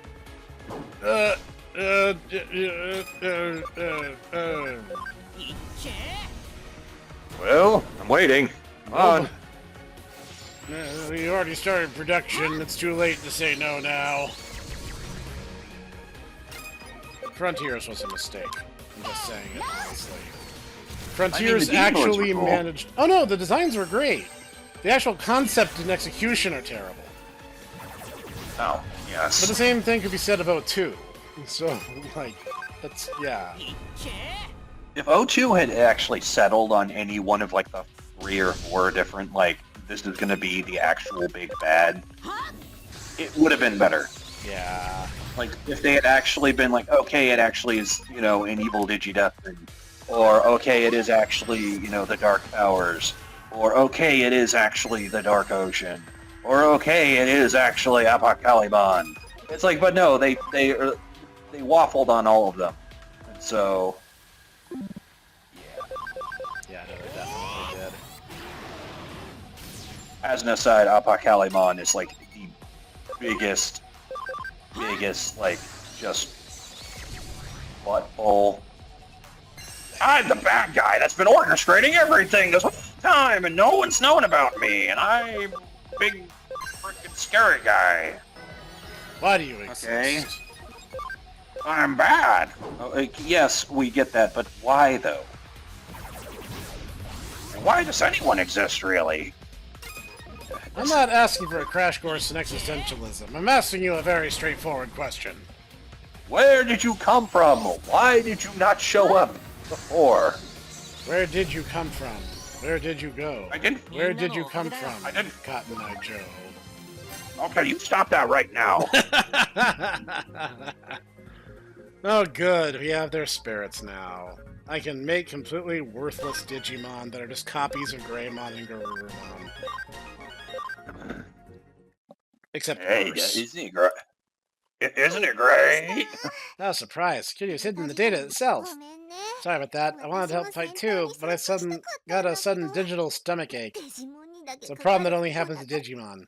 Well, I'm waiting. Come on. We already started production. It's too late to say no now. Frontiers was a mistake. I'm just saying it honestly. Frontiers actually managed... Oh no, the designs were great. The actual concept and execution are terrible. Oh, yes. But the same thing could be said about 2. So, like, that's... yeah. If O2 had actually settled on any one of, like, the 3 or 4 different, like, this is gonna be the actual big bad, it would have been better. Yeah. Like, if they had actually been like, okay, it actually is, you know, an evil Digideath, or okay, it is actually, you know, the Dark Powers, or okay, it is actually the Dark Ocean, or okay, it is actually Apocalypon. It's like, but no, they waffled on all of them, and so Yeah, no, they definitely did. as an aside, Apocalypon is like the biggest, like, just butthole. I'm the bad guy that's been orchestrating everything this whole time, and no one's known about me, and I'm big freaking scary guy. Why do you exist? Okay. I'm bad. Yes, we get that, but why though? Why does anyone exist, really? I'm not asking for a crash course in existentialism. I'm asking you a very straightforward question. Where did you come from? Why did you not show up before? Where did you come from? Where did you go? I didn't. Where did you come from? I didn't. Cotton Eye Joe. Okay, you stop that right now. Oh, good. We have their spirits now. I can make completely worthless Digimon that are just copies of Greymon and Garurumon. Except Hey, worse. isn't it great? Isn't it great? Oh, surprise. Security was hidden in the data itself. Sorry about that. I wanted to help fight too, but I got a sudden digital stomach ache. It's a problem that only happens to Digimon.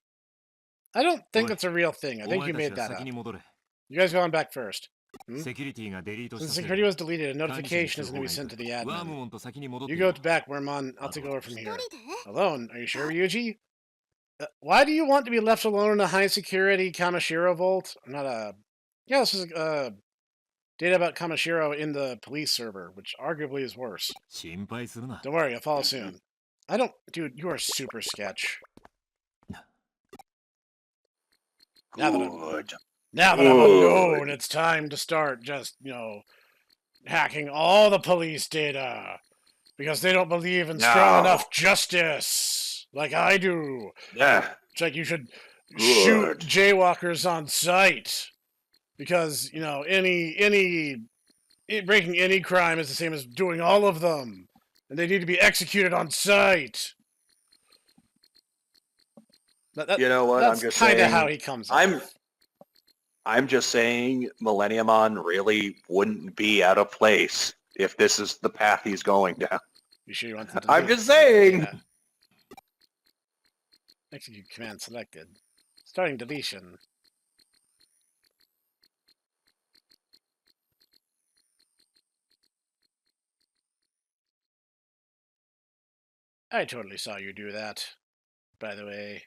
I don't think that's a real thing. I think you made that up. You guys go on back first. Since security was deleted, a notification is going to be sent to the admin. You go to back, Wormmon. I'll take over from here. Alone? Are you sure, Ryuji? Why do you want to be left alone in a high-security Kamashiro vault? Yeah, this is data about Kamashiro in the police server, which arguably is worse. Don't worry, I'll follow soon. Dude, you are super sketch. Now that I'm unknown, it's time to start just, hacking all the police data. Because they don't believe in strong enough justice, like I do. Yeah. It's like you should shoot jaywalkers on sight. Because, breaking any crime is the same as doing all of them. And they need to be executed on sight. You know what? I'm That's just kind of saying. how he comes off. I'm just saying Millenniumon really wouldn't be out of place if this is the path he's going down. You sure you want to delete? I'm just saying. Yeah. Execute command selected. Starting deletion. I totally saw you do that, by the way.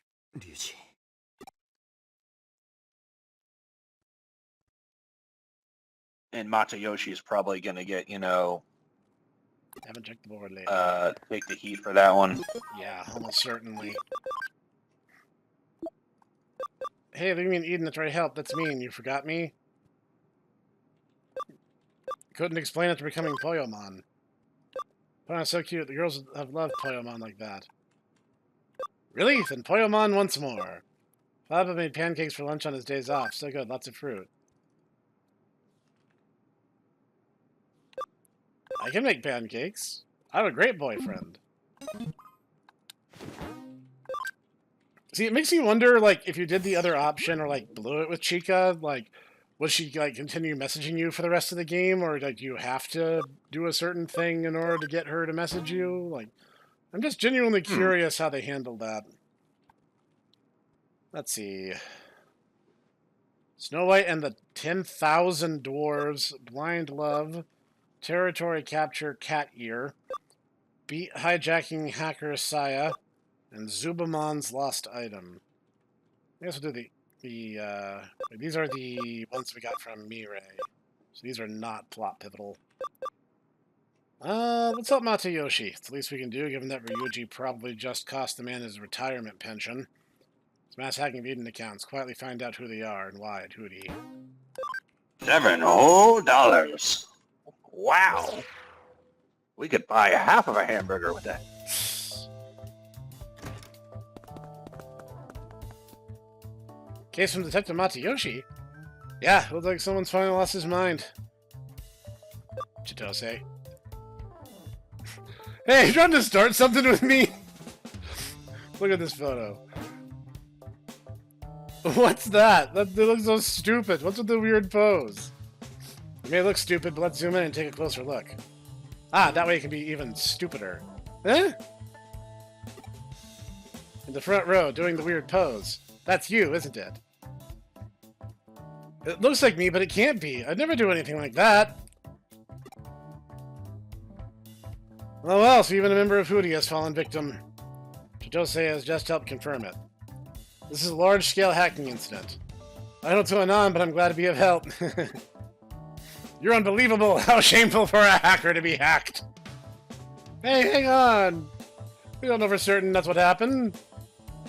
And Matayoshi's probably going to get, Haven't checked the board lately. take the heat for that one. Yeah, almost certainly. Hey, leave me in Eden to try to help. That's mean. You forgot me? Couldn't explain it to becoming Poyomon. Poyomon's so cute. The girls have loved Poyomon like that. Really? Then Poyomon once more. Papa made pancakes for lunch on his days off. So good. Lots of fruit. I can make pancakes. I have a great boyfriend. See, it makes me wonder, like, if you did the other option or, like, blew it with Chica, like, would she, like, continue messaging you for the rest of the game? Or, like, do you have to do a certain thing in order to get her to message you? Like, I'm just genuinely curious how they handled that. Let's see. Snow White and the 10,000 Dwarves, Blind Love, Territory Capture Cat Ear, Beat Hijacking Hacker Saya, and Zubamon's Lost Item. I guess we'll do these are the ones we got from Mirai. So these are not plot pivotal. Let's help Matayoshi. It's the least we can do, given that Ryuji probably just cost the man his retirement pension. It's mass hacking of Eden accounts. Quietly find out who they are and why at Hootie. $7 whole. Wow. We could buy half of a hamburger with that. Case from Detective Matayoshi? Yeah, looks like someone's finally lost his mind. Chitose. Hey, you trying to start something with me? Look at this photo. What's that? That looks so stupid. What's with the weird pose? It may look stupid, but let's zoom in and take a closer look. Ah, that way it can be even stupider. Eh? In the front row, doing the weird pose. That's you, isn't it? It looks like me, but it can't be. I'd never do anything like that. Oh well, so even a member of Hootie has fallen victim. Chitose has just helped confirm it. This is a large-scale hacking incident. I don't know on, but I'm glad to be of help. You're unbelievable! How shameful for a hacker to be hacked! Hey, hang on! We don't know for certain that's what happened.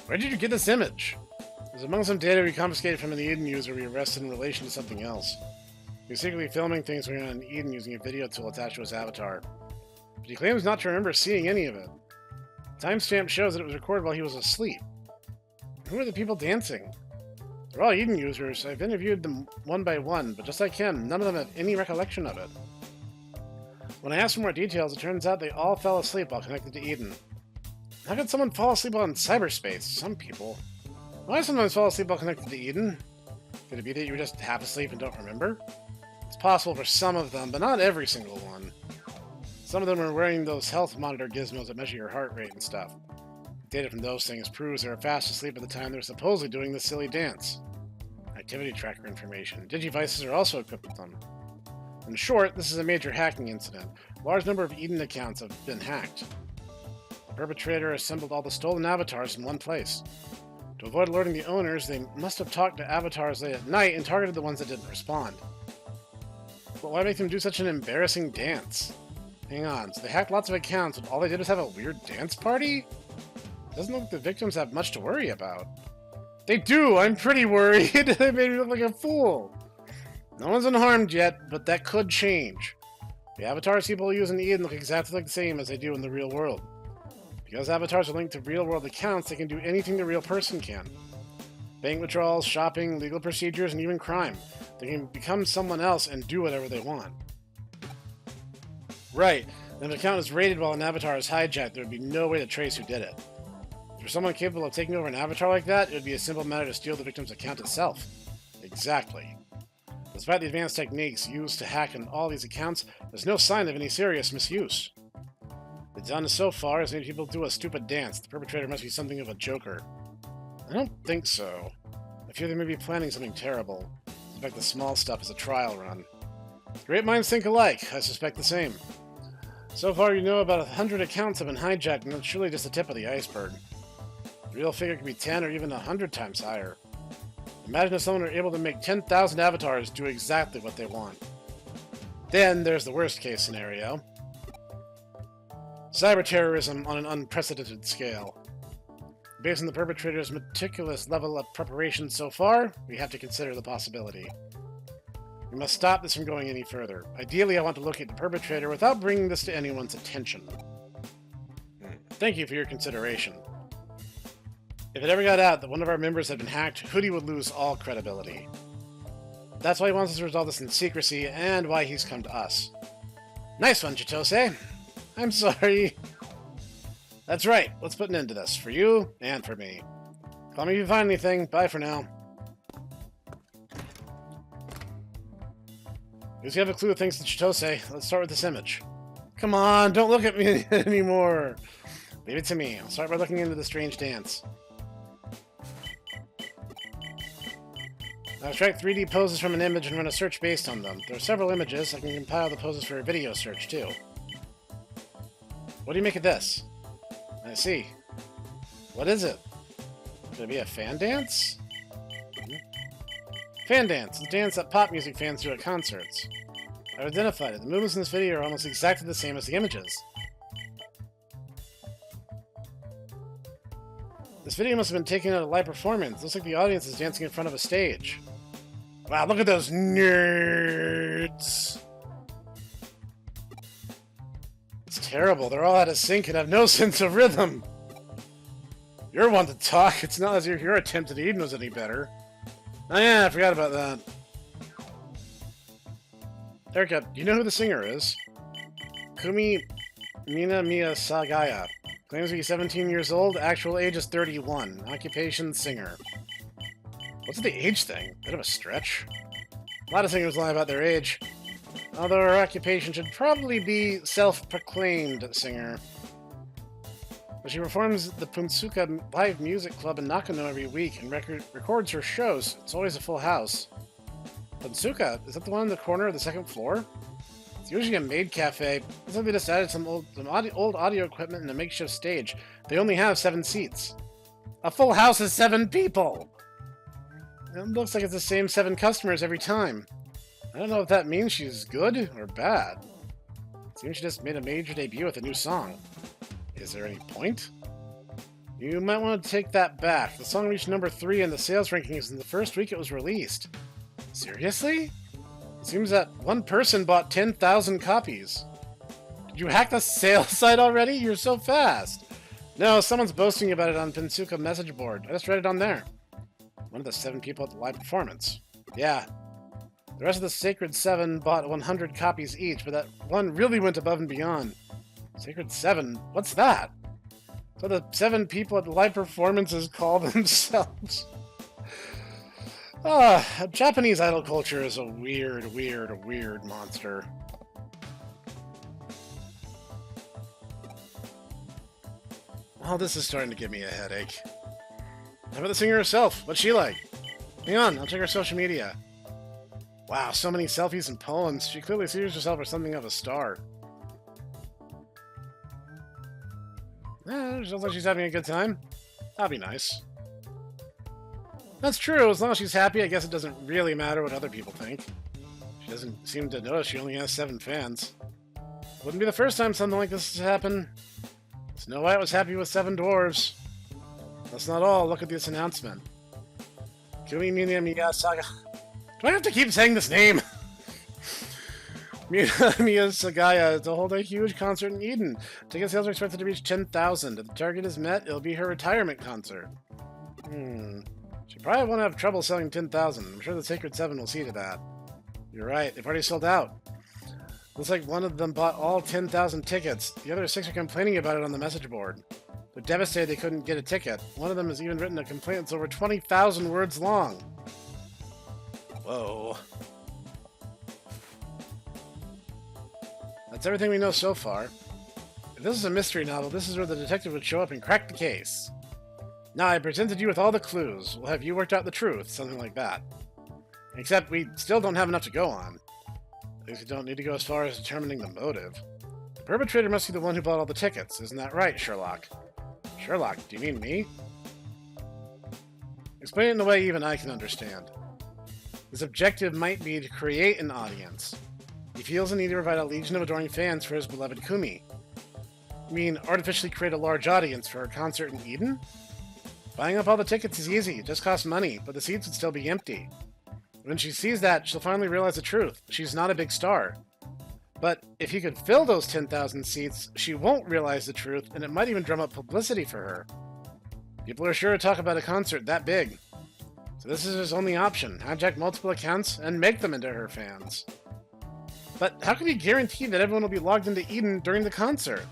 Where did you get this image? It was among some data we confiscated from an Eden user we arrested in relation to something else. He was secretly filming things going on in Eden using a video tool attached to his avatar. But he claims not to remember seeing any of it. The timestamp shows that it was recorded while he was asleep. Who are the people dancing? They're all Eden users. I've interviewed them one by one, but just like him, none of them have any recollection of it. When I asked for more details, it turns out they all fell asleep while connected to Eden. How could someone fall asleep on cyberspace? Some people. I sometimes fall asleep while connected to Eden. Could it be that you were just half asleep and don't remember? It's possible for some of them, but not every single one. Some of them are wearing those health monitor gizmos that measure your heart rate and stuff. Data from those things proves they were fast asleep at the time they were supposedly doing this silly dance. Activity tracker information. Digivices are also equipped with them. In short, this is a major hacking incident. A large number of Eden accounts have been hacked. The perpetrator assembled all the stolen avatars in one place. To avoid alerting the owners, they must have talked to avatars late at night and targeted the ones that didn't respond. But why make them do such an embarrassing dance? Hang on, so they hacked lots of accounts, but all they did was have a weird dance party? Doesn't look like the victims have much to worry about. They do! I'm pretty worried! They made me look like a fool! No one's been harmed yet, but that could change. The avatars people use in Eden look exactly like the same as they do in the real world. Because avatars are linked to real-world accounts, they can do anything the real person can. Bank withdrawals, shopping, legal procedures, and even crime. They can become someone else and do whatever they want. Right. If an account is raided while an avatar is hijacked, there would be no way to trace who did it. For someone capable of taking over an avatar like that, it would be a simple matter to steal the victim's account itself. Exactly. Despite the advanced techniques used to hack in all these accounts, there's no sign of any serious misuse. The done so far is made people do a stupid dance. The perpetrator must be something of a joker. I don't think so. I fear they may be planning something terrible. In fact, the small stuff is a trial run. Great minds think alike. I suspect the same. So far, you know about 100 accounts have been hijacked, and that's surely just the tip of the iceberg. The real figure could be 10 or even 100 times higher. Imagine if someone were able to make 10,000 avatars do exactly what they want. Then there's the worst-case scenario. Cyber-terrorism on an unprecedented scale. Based on the perpetrator's meticulous level of preparation so far, we have to consider the possibility. We must stop this from going any further. Ideally, I want to locate the perpetrator without bringing this to anyone's attention. Thank you for your consideration. If it ever got out that one of our members had been hacked, Hoodie would lose all credibility. That's why he wants us to resolve this in secrecy, and why he's come to us. Nice one, Chitose. I'm sorry. That's right. Let's put an end to this, for you and for me. Call me if you find anything. Bye for now. Because you have a clue thanks to Chitose. Let's start with this image. Come on, don't look at me anymore. Leave it to me. I'll start by looking into the strange dance. I'll extract 3D poses from an image and run a search based on them. There are several images. I can compile the poses for a video search, too. What do you make of this? I see. What is it? Could it be a fan dance? Fan dance. The dance that pop music fans do at concerts. I've identified it. The movements in this video are almost exactly the same as the images. This video must have been taken at a live performance. Looks like the audience is dancing in front of a stage. Wow, look at those nerds! It's terrible. They're all out of sync and have no sense of rhythm. You're one to talk. It's not as if your attempt at Eden was any better. Oh yeah, I forgot about that. Erica, do you know who the singer is? Kumi Minamiya Sagaya. Claims to be 17 years old, actual age is 31. Occupation, singer. What's the age thing? Bit of a stretch. A lot of singers lie about their age. Although her occupation should probably be self-proclaimed singer. But she performs at the Punsuka Live Music Club in Nakano every week and records her shows. It's always a full house. Punsuka? Is that the one in the corner of the second floor? It's usually a maid cafe. Looks like they just added some old audio equipment and a makeshift stage. They only have 7 seats. A full house is 7 people! It looks like it's the same 7 customers every time. I don't know if that means she's good or bad. It seems she just made a major debut with a new song. Is there any point? You might want to take that back. The song reached number 3 in the sales rankings in the first week it was released. Seriously? It seems that one person bought 10,000 copies. Did you hack the sales site already? You're so fast. No, someone's boasting about it on Pinsuka message board. I just read it on there. One of the 7 people at the live performance. Yeah. The rest of the Sacred 7 bought 100 copies each, but that one really went above and beyond. Sacred 7? What's that? So the 7 people at the live performances call themselves. Japanese idol culture is a weird monster. Oh, this is starting to give me a headache. How about the singer herself? What's she like? Hang on, I'll check her social media. Wow, so many selfies and poems. She clearly sees herself as something of a star. Sounds like she's having a good time. That'd be nice. That's true, as long as she's happy, I guess it doesn't really matter what other people think. She doesn't seem to notice she only has 7 fans. Wouldn't be the first time something like this has happened. Snow White was happy with 7 dwarves. That's not all, look at this announcement. Kumi Miyasaga. Do I have to keep saying this name? Miyasagaya to hold a huge concert in Eden. Ticket sales are expected to reach 10,000. If the target is met, it'll be her retirement concert. She probably won't have trouble selling 10,000. I'm sure the Sacred 7 will see to that. You're right, they've already sold out. Looks like one of them bought all 10,000 tickets. The other 6 are complaining about it on the message board. They're devastated they couldn't get a ticket. One of them has even written a complaint that's over 20,000 words long. Whoa. That's everything we know so far. If this is a mystery novel, this is where the detective would show up and crack the case. Now, I presented you with all the clues. We'll have you worked out the truth, something like that. Except we still don't have enough to go on. At least we don't need to go as far as determining the motive. The perpetrator must be the one who bought all the tickets. Isn't that right, Sherlock? Sherlock, do you mean me? Explain it in a way even I can understand. His objective might be to create an audience. He feels the need to provide a legion of adoring fans for his beloved Kumi. You mean artificially create a large audience for her concert in Eden? Buying up all the tickets is easy, it just costs money, but the seats would still be empty. When she sees that, she'll finally realize the truth. She's not a big star. But if he could fill those 10,000 seats, she won't realize the truth, and it might even drum up publicity for her. People are sure to talk about a concert that big. So this is his only option, hijack multiple accounts and make them into her fans. But how can he guarantee that everyone will be logged into Eden during the concert?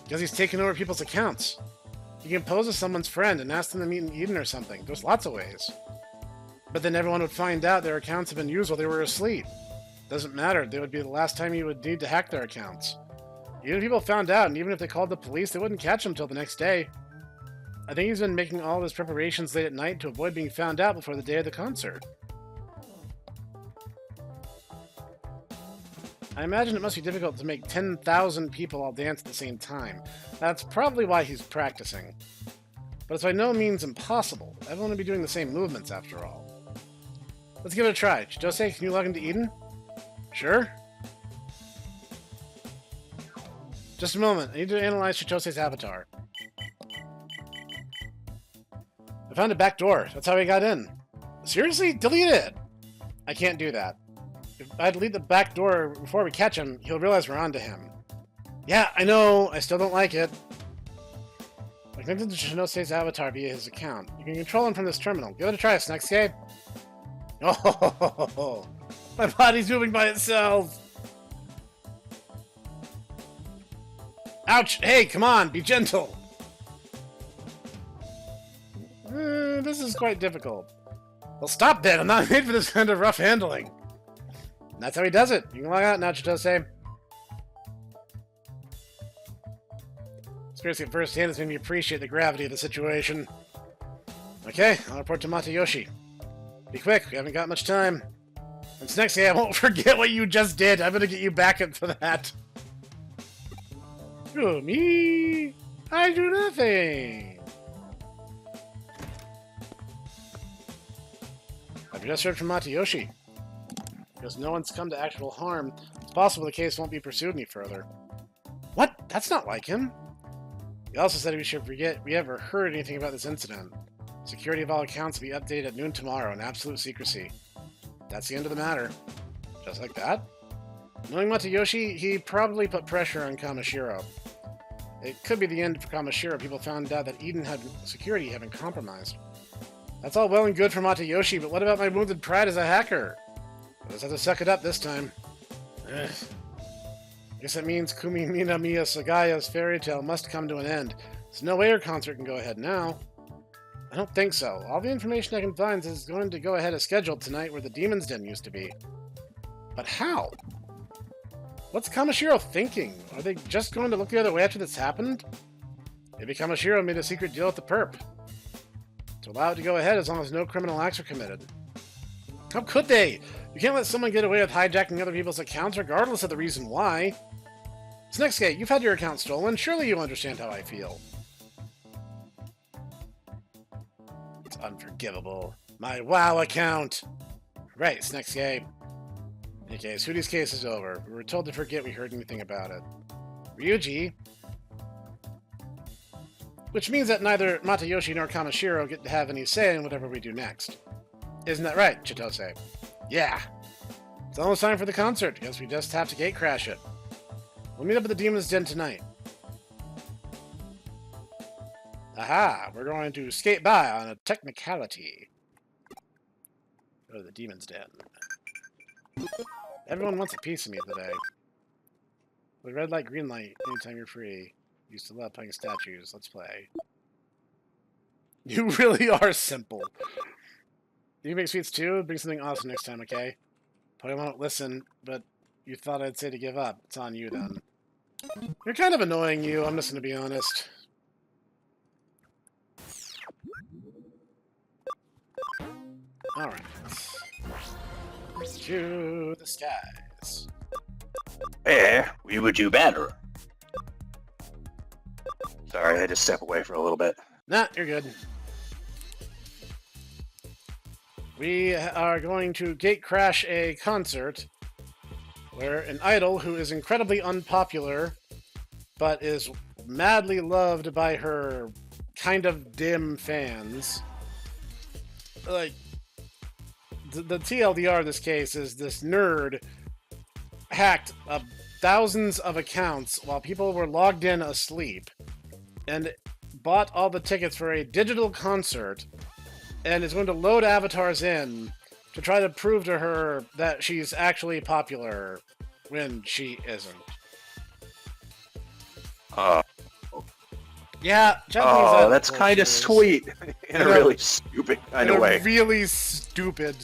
Because he's taken over people's accounts. You can pose as someone's friend and ask them to meet in Eden or something. There's lots of ways. But then everyone would find out their accounts have been used while they were asleep. Doesn't matter. They would be the last time you would need to hack their accounts. Even if people found out, and even if they called the police, they wouldn't catch him till the next day. I think he's been making all of his preparations late at night to avoid being found out before the day of the concert. I imagine it must be difficult to make 10,000 people all dance at the same time. That's probably why he's practicing. But it's by no means impossible. Everyone would be doing the same movements after all. Let's give it a try. Chitose, can you log into Eden? Sure. Just a moment. I need to analyze Chitose's avatar. I found a back door. That's how he got in. Seriously? Delete it! I can't do that. If I delete the back door before we catch him, he'll realize we're onto him. Yeah, I know. I still don't like it. I connected to Chitose's avatar via his account. You can control him from this terminal. Give it a try, Snek. Oh, my body's moving by itself. Ouch! Hey, come on, be gentle. This is quite difficult. Well, stop then. I'm not made for this kind of rough handling. And that's how he does it. You can log out now, Chitose. Experiencing it firsthand has made me appreciate the gravity of the situation. Okay, I'll report to Matayoshi. Be quick, we haven't got much time. And Snek, I won't forget what you just did. I'm gonna get you back for that. Oh, me? I do nothing. I've just heard from Matayoshi. Because no one's come to actual harm, it's possible the case won't be pursued any further. What? That's not like him. He also said we should forget we ever heard anything about this incident. Security of all accounts will be updated at noon tomorrow in absolute secrecy. That's the end of the matter. Just like that? Knowing Matayoshi, he probably put pressure on Kamashiro. It could be the end for Kamashiro. People found out that Eden had security had been compromised. That's all well and good for Matayoshi, but what about my wounded pride as a hacker? I'll just have to suck it up this time. Ugh. Guess that means Kumi Minamiya Sagaya's fairy tale must come to an end. There's no way her concert can go ahead now. I don't think so. All the information I can find is going to go ahead as scheduled tonight where the Demon's Den used to be. But how? What's Kamashiro thinking? Are they just going to look the other way after this happened? Maybe Kamashiro made a secret deal with the perp. To allow it to go ahead as long as no criminal acts are committed. How could they? You can't let someone get away with hijacking other people's accounts regardless of the reason why. Snek, you've had your account stolen. Surely you understand how I feel. It's unforgivable. My WoW account! Right, Snek. In any case, Hootie's case is over. We were told to forget we heard anything about it. Ryuji? Which means that neither Matayoshi nor Kamashiro get to have any say in whatever we do next. Isn't that right, Chitose? Yeah. It's almost time for the concert. Guess we just have to gate crash it. We'll meet up at the Demon's Den tonight. Aha! We're going to skate by on a technicality. Go to the Demon's Den. Everyone wants a piece of me today. The red light, green light, anytime you're free. Used to love playing statues. Let's play. You really are simple. You make sweets too? Bring something awesome next time, okay? Probably won't listen, but you thought I'd say to give up. It's on you then. You're kind of annoying, you. I'm just gonna be honest. Alright. To the skies. We would do better. Sorry, I had to step away for a little bit. Nah, you're good. We are going to gate crash a concert where an idol who is incredibly unpopular but is madly loved by her kind of dim fans. Like, the TLDR in this case is this nerd hacked thousands of accounts while people were logged in asleep and bought all the tickets for a digital concert and is going to load avatars in to try to prove to her that she's actually popular when she isn't. Yeah, Japanese idol that's kind of sweet in a really stupid kind of way. In a really stupid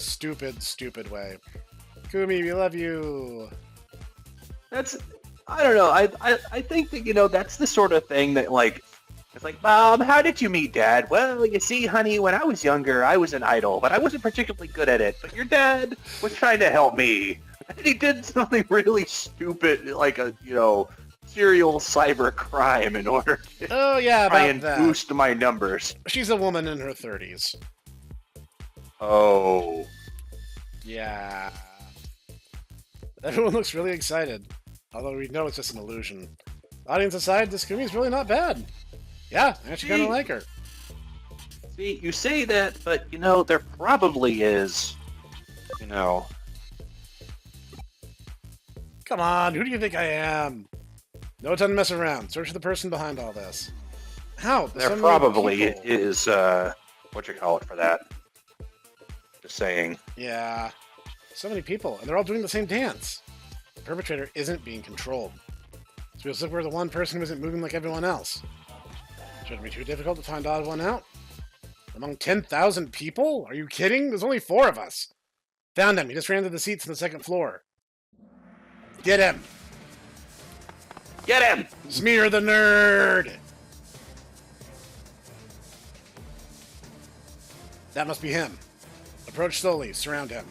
way. Kumi, we love you. I don't know. I think that, that's the sort of thing that, like, it's like, Mom, how did you meet Dad? Well, you see, honey, when I was younger, I was an idol, but I wasn't particularly good at it. But your dad was trying to help me. And he did something really stupid, like a, serial cyber crime in order to try and boost my numbers. She's a woman in her 30s. Oh. Yeah. Everyone looks really excited. Although we know it's just an illusion. Audience aside, this Kumi's really not bad. Yeah, I actually kind of like her. See, you say that, but, there probably is, Come on, who do you think I am? No time to mess around. Search for the person behind all this. How? There probably is, what you call it for that. Just saying. Yeah. So many people, and they're all doing the same dance. The perpetrator isn't being controlled. So we'll look for the one person who isn't moving like everyone else. Shouldn't be too difficult to find odd one out. Among 10,000 people? Are you kidding? There's only 4 of us. Found him. He just ran to the seats on the 2nd floor. Get him. Get him! Smear the nerd! That must be him. Approach slowly. Surround him.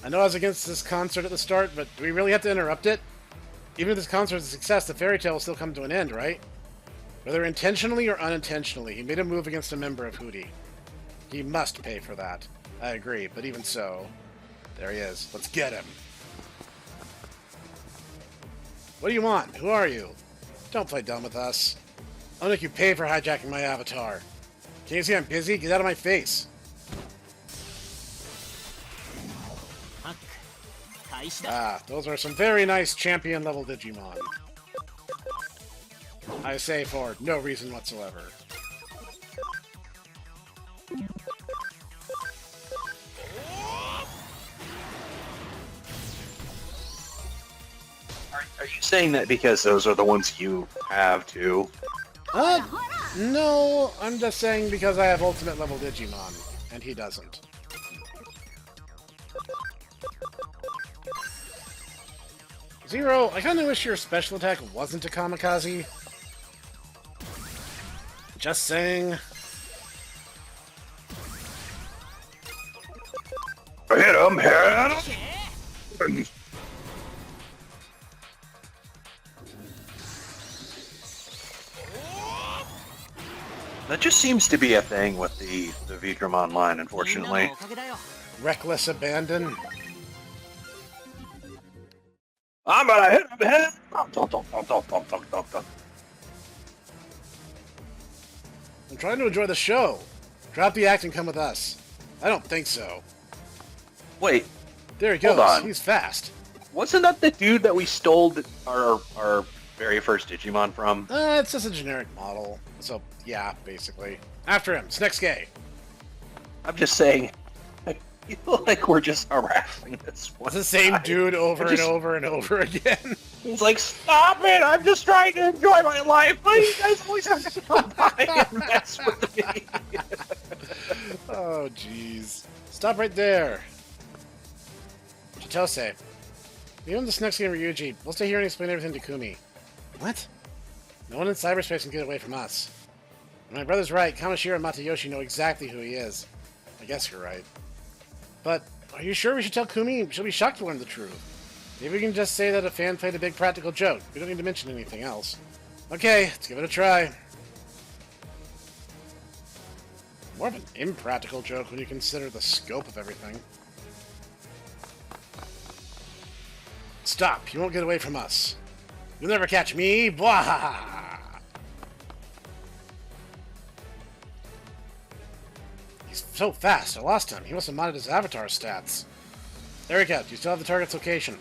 I know I was against this concert at the start, but do we really have to interrupt it? Even if this concert is a success, the fairy tale will still come to an end, right? Whether intentionally or unintentionally, he made a move against a member of Hootie. He must pay for that. I agree, but even so... There he is. Let's get him. What do you want? Who are you? Don't play dumb with us. I'll make you pay for hijacking my avatar. Can't you see I'm busy? Get out of my face. Ah, those are some very nice champion-level Digimon. I say for no reason whatsoever. Are you saying that because those are the ones you have, too? No, I'm just saying because I have ultimate level Digimon, and he doesn't. Zero, I kinda wish your special attack wasn't a kamikaze. Just saying. Hit him, hit him! That just seems to be a thing with the Vidramon line, unfortunately. Reckless abandon. I'm gonna hit him, hit him! I'm trying to enjoy the show. Drop the act and come with us. I don't think so. Wait. There he goes. Hold on. He's fast. Wasn't that the dude that we stole our very first Digimon from? It's just a generic model. So, yeah, basically. After him, Snek's I'm just saying, I feel like we're just harassing this one. It's the same dude over and over and over again. He's like, stop it! I'm just trying to enjoy my life. Why do you guys always have to come by and mess with me? Oh, jeez. Stop right there. Chitose. Even the Snex and Ryuji. We'll stay here and explain everything to Kumi. What? No one in cyberspace can get away from us. My brother's right. Kamoshiro and Matayoshi know exactly who he is. I guess you're right. But, are you sure we should tell Kumi? She'll be shocked to learn the truth. Maybe we can just say that a fan played a big practical joke. We don't need to mention anything else. Okay, let's give it a try. More of an impractical joke when you consider the scope of everything. Stop! You won't get away from us. You'll never catch me! Blah! He's so fast, I lost him. He must have modded his avatar stats. There we go. Do you still have the target's location?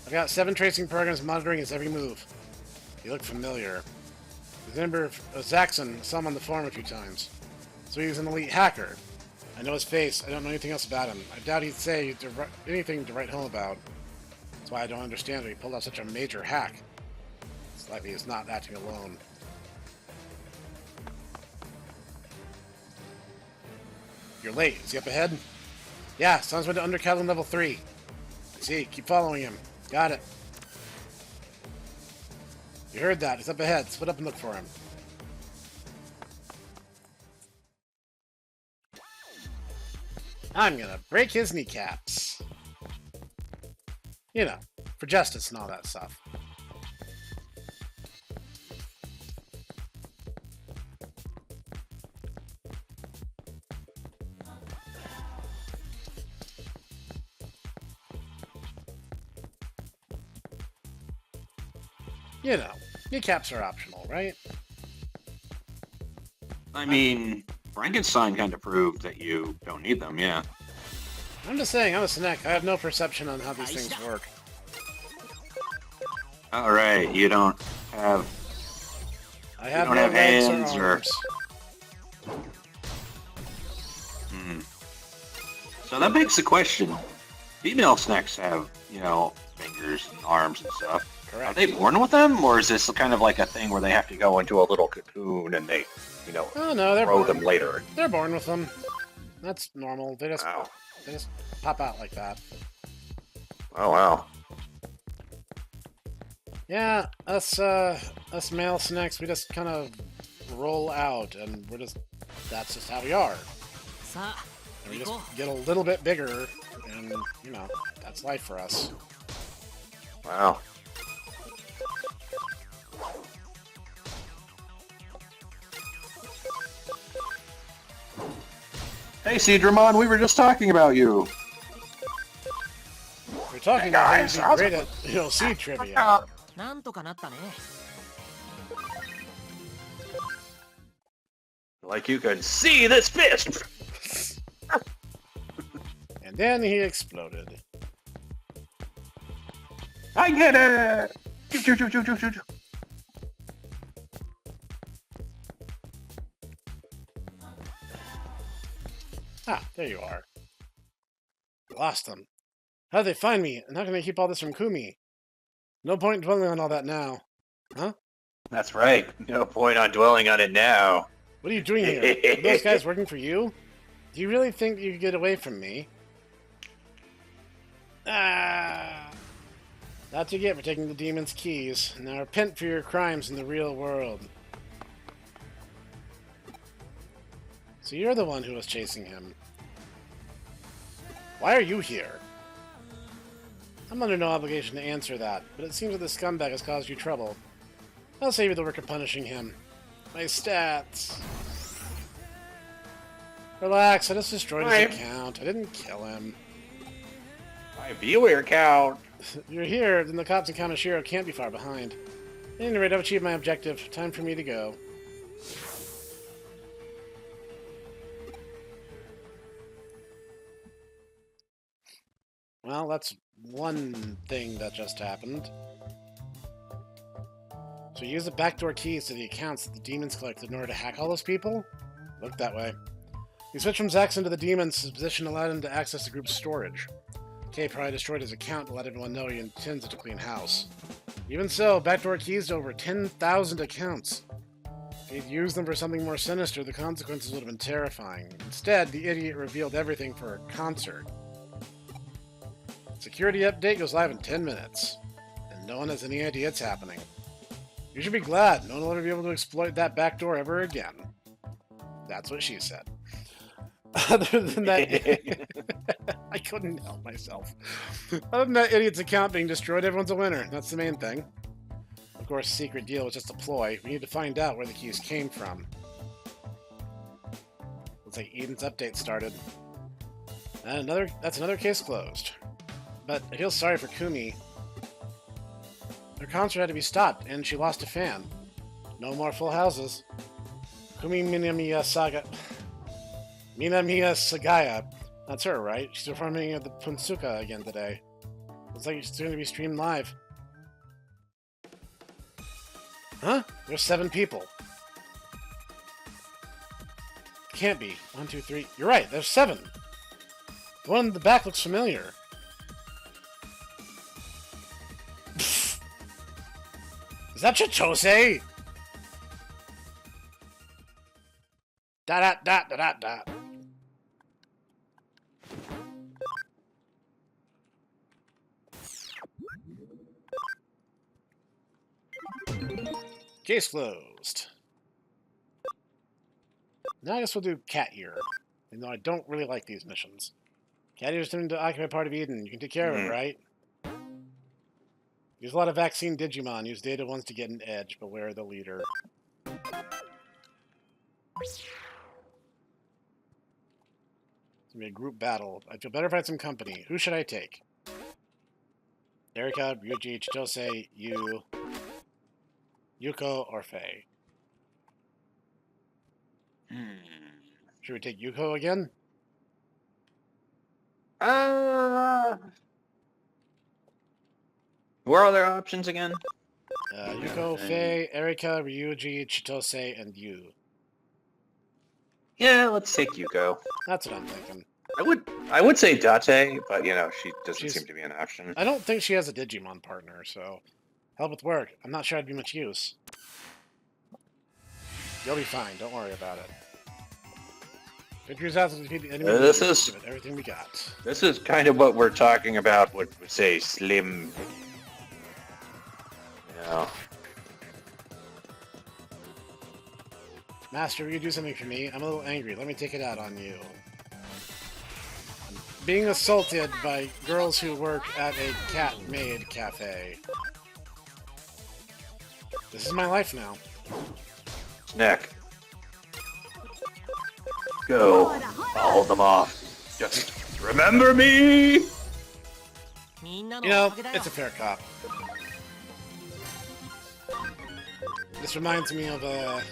I've got 7 tracing programs monitoring his every move. You look familiar. The member of Zaxxon saw him on the forum a few times. So he was an elite hacker. I know his face. I don't know anything else about him. I doubt he'd say anything to write home about. That's why I don't understand how he pulled off such a major hack. It's likely he's not acting alone. You're late. Is he up ahead? Yeah, sounds went to Undercattle level 3. I see. Keep following him. Got it. You heard that. He's up ahead. Split up and look for him. I'm gonna break his kneecaps. You know, for justice and all that stuff. You know, kneecaps are optional, right? I mean, Frankenstein kind of proved that you don't need them, yeah. I'm just saying, I'm a Snek. I have no perception on how these things work. Alright, you don't have... I have don't no have legs hands or or- arms. So that begs the question. Female snacks have, you know, fingers and arms and stuff. Are Correct. they born with them, or is this kind of like a thing where they have to go into a little cocoon and they, you know, Oh no, they're grow born. them later? They're born with them. That's normal. They just Wow. pop out like that. Oh, wow. Yeah, us male Sneks, we just kind of roll out, and that's just how we are. And we just get a little bit bigger, and, you know, that's life for us. Wow. Hey, Cedramon, we were just talking about you. We're talking Hey, about how guys, you'd be how's great it- at DLC trivia. なんとかなったね。 Like you can see this fist! And then he exploded. I get it! Choo, choo, choo, choo, choo, choo, choo. Ah, there you are. We lost them. How did they find me? And how can they keep all this from Kumi? No point dwelling on all that now. Huh? That's right. No point on dwelling on it now. What are you doing here? Are those guys working for you? Do you really think you could get away from me? Ah! That's what you get for taking the demon's keys. Now repent for your crimes in the real world. So you're the one who was chasing him. Why are you here? I'm under no obligation to answer that, but it seems that the scumbag has caused you trouble. I'll save you the work of punishing him. My stats. Relax, I just destroyed his account. I didn't kill him. My viewer count. You're here, then the cops in Kamoshiro can't be far behind. At any rate, I've achieved my objective. Time for me to go. Well, that's one thing that just happened. So use the backdoor keys to the accounts that the demons collected in order to hack all those people? Look that way. You switched from Zaxxon to the demons, his position allowed him to access the group's storage. Kay probably destroyed his account to let everyone know he intends to clean house. Even so, backdoor keys to over 10,000 accounts. If he'd used them for something more sinister, the consequences would have been terrifying. Instead, the idiot revealed everything for a concert. Security update goes live in 10 minutes. And no one has any idea it's happening. You should be glad. No one will ever be able to exploit that backdoor ever again. That's what she said. Other than that, I couldn't help myself. Other than that idiot's account being destroyed, everyone's a winner. That's the main thing. Of course, secret deal was just a ploy. We need to find out where the keys came from. Looks like Eden's update started. And that's another case closed. But I feel sorry for Kumi. Her concert had to be stopped, and she lost a fan. No more full houses. Kumi Minamiya Sagaya. That's her, right? She's performing at the Punsuka again today. Looks like it's going to be streamed live. Huh? There's 7 people. Can't be. 1, 2, 3. You're right, there's 7. The one in the back looks familiar. Is that Chitose? Da. Case closed. Now I guess we'll do Cat Ear. Even though I don't really like these missions. Cat Ear's turning to occupy part of Eden. You can take care of it, right? Use a lot of vaccine Digimon. Use data ones to get an edge. Beware the leader. It's gonna be a group battle. I feel better if I had some company. Who should I take? Erika, Ryuji, Chitose, Yu, Yuko, or Faye? Should we take Yuko again? Where are their options again? Yuko, Faye, Erika, Ryuji, Chitose, and Yu. Yeah, let's take Yuko. That's what I'm thinking. I would say Date, but you know, she doesn't seem to be an option. I don't think she has a Digimon partner, so help with work. I'm not sure I'd be much use. You'll be fine, don't worry about it. Victory's out to defeat the enemy. This is give it everything we got. This is kind of what we're talking about. What we say, slim. You know. Master, will you do something for me? I'm a little angry. Let me take it out on you. I'm being assaulted by girls who work at a cat-made cafe. This is my life now. Snek. Go. Follow them off. Just remember me! You know, it's a fair cop. This reminds me of the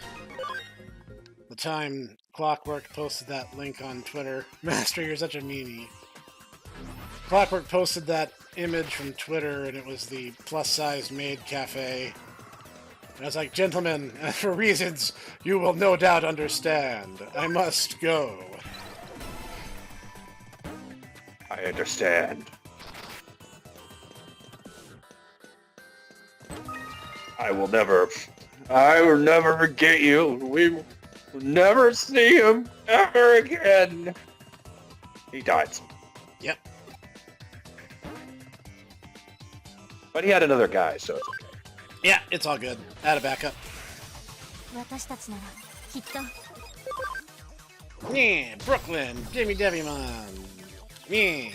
time Clockwork posted that link on Twitter. Master, you're such a meanie. Clockwork posted that image from Twitter, and it was the plus-size maid cafe. And I was like, gentlemen, for reasons you will no doubt understand, I must go. I understand. I will never forget you. We will never see him ever again. He died. Yep. But he had another guy, so it's okay. Yeah, it's all good. Add a backup. Yeah, Brooklyn, Jimmy Devimon. Yeah.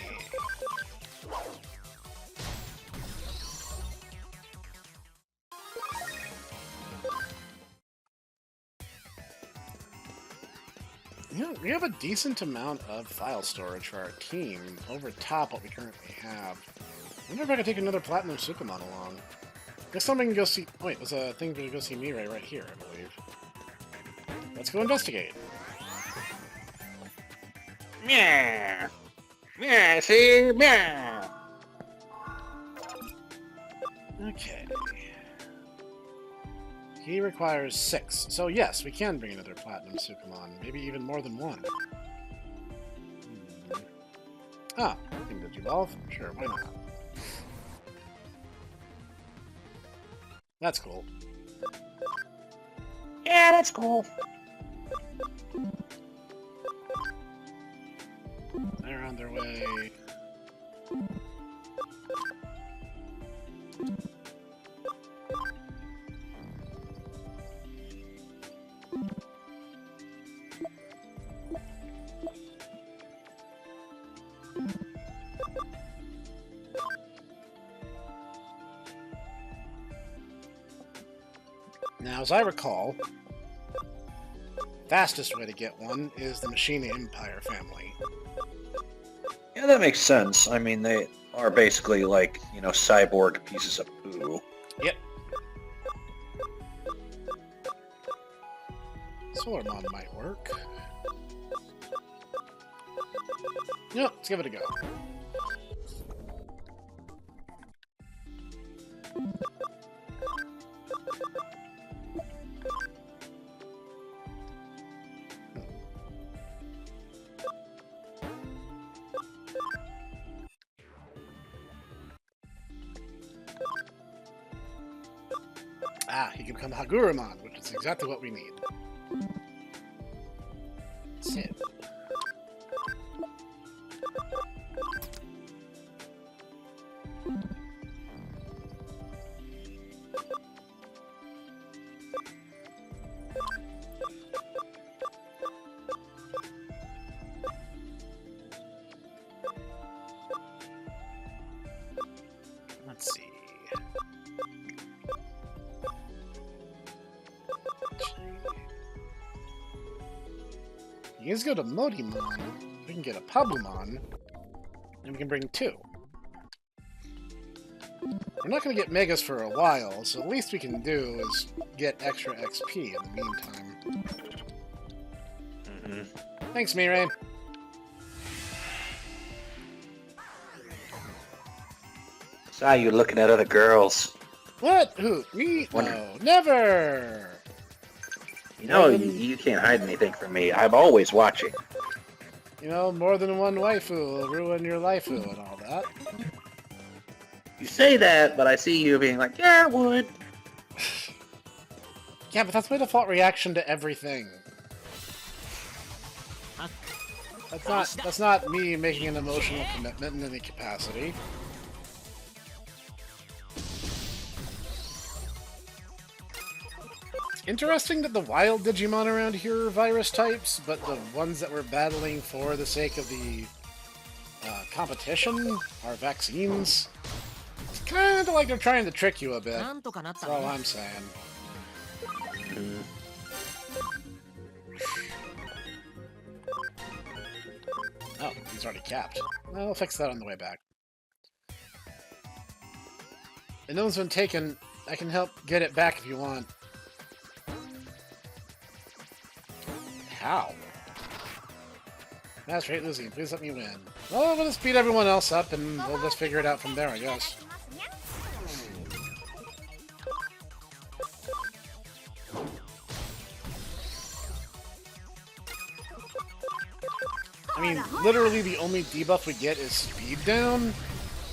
You know, we have a decent amount of file storage for our team over top what we currently have. I wonder if I could take another Platinum Sukamon along. Next time I can go see... Oh, wait, there's a thing for to go see Mirai right here, I believe. Let's go investigate. Yeah. Yeah, see? Yeah. Okay. He requires 6. So yes, we can bring another Platinum Sukamon. Maybe even more than one. Ah, Team Digivolve? Sure, why not? That's cool. Yeah, that's cool. They're on their way. Now, as I recall, fastest way to get one is the Machine Empire family. Yeah, that makes sense. I mean, they are basically like, you know, cyborg pieces of poo. Yep. Solarmon might work. Yep, let's give it a go. Ah, he can become Hagurumon, which is exactly what we need. Sit. Let's see. You guys go to Modimon, we can get a Pabumon, and we can bring 2. We're not going to get Megas for a while, so the least we can do is get extra XP in the meantime. Thanks, Mirai. Saw you looking at other girls. What? Who? Me? No, never! You know, you can't hide anything from me. I'm always watching. You know, more than one waifu will ruin your lifeu and all that. You say that, but I see you being like, yeah, it would. Yeah, but that's my default reaction to everything. That's not me making an emotional commitment in any capacity. Interesting that the wild Digimon around here are virus types, but the ones that we're battling for the sake of the competition are vaccines. It's kind of like they're trying to trick you a bit. That's all I'm saying. Oh, he's already capped. Well, I'll fix that on the way back. And no one's been taken. I can help get it back if you want. How? Master hate losing. Please let me win. Well, we'll just beat everyone else up, and we'll just figure it out from there, I guess. I mean, literally the only debuff we get is speed down,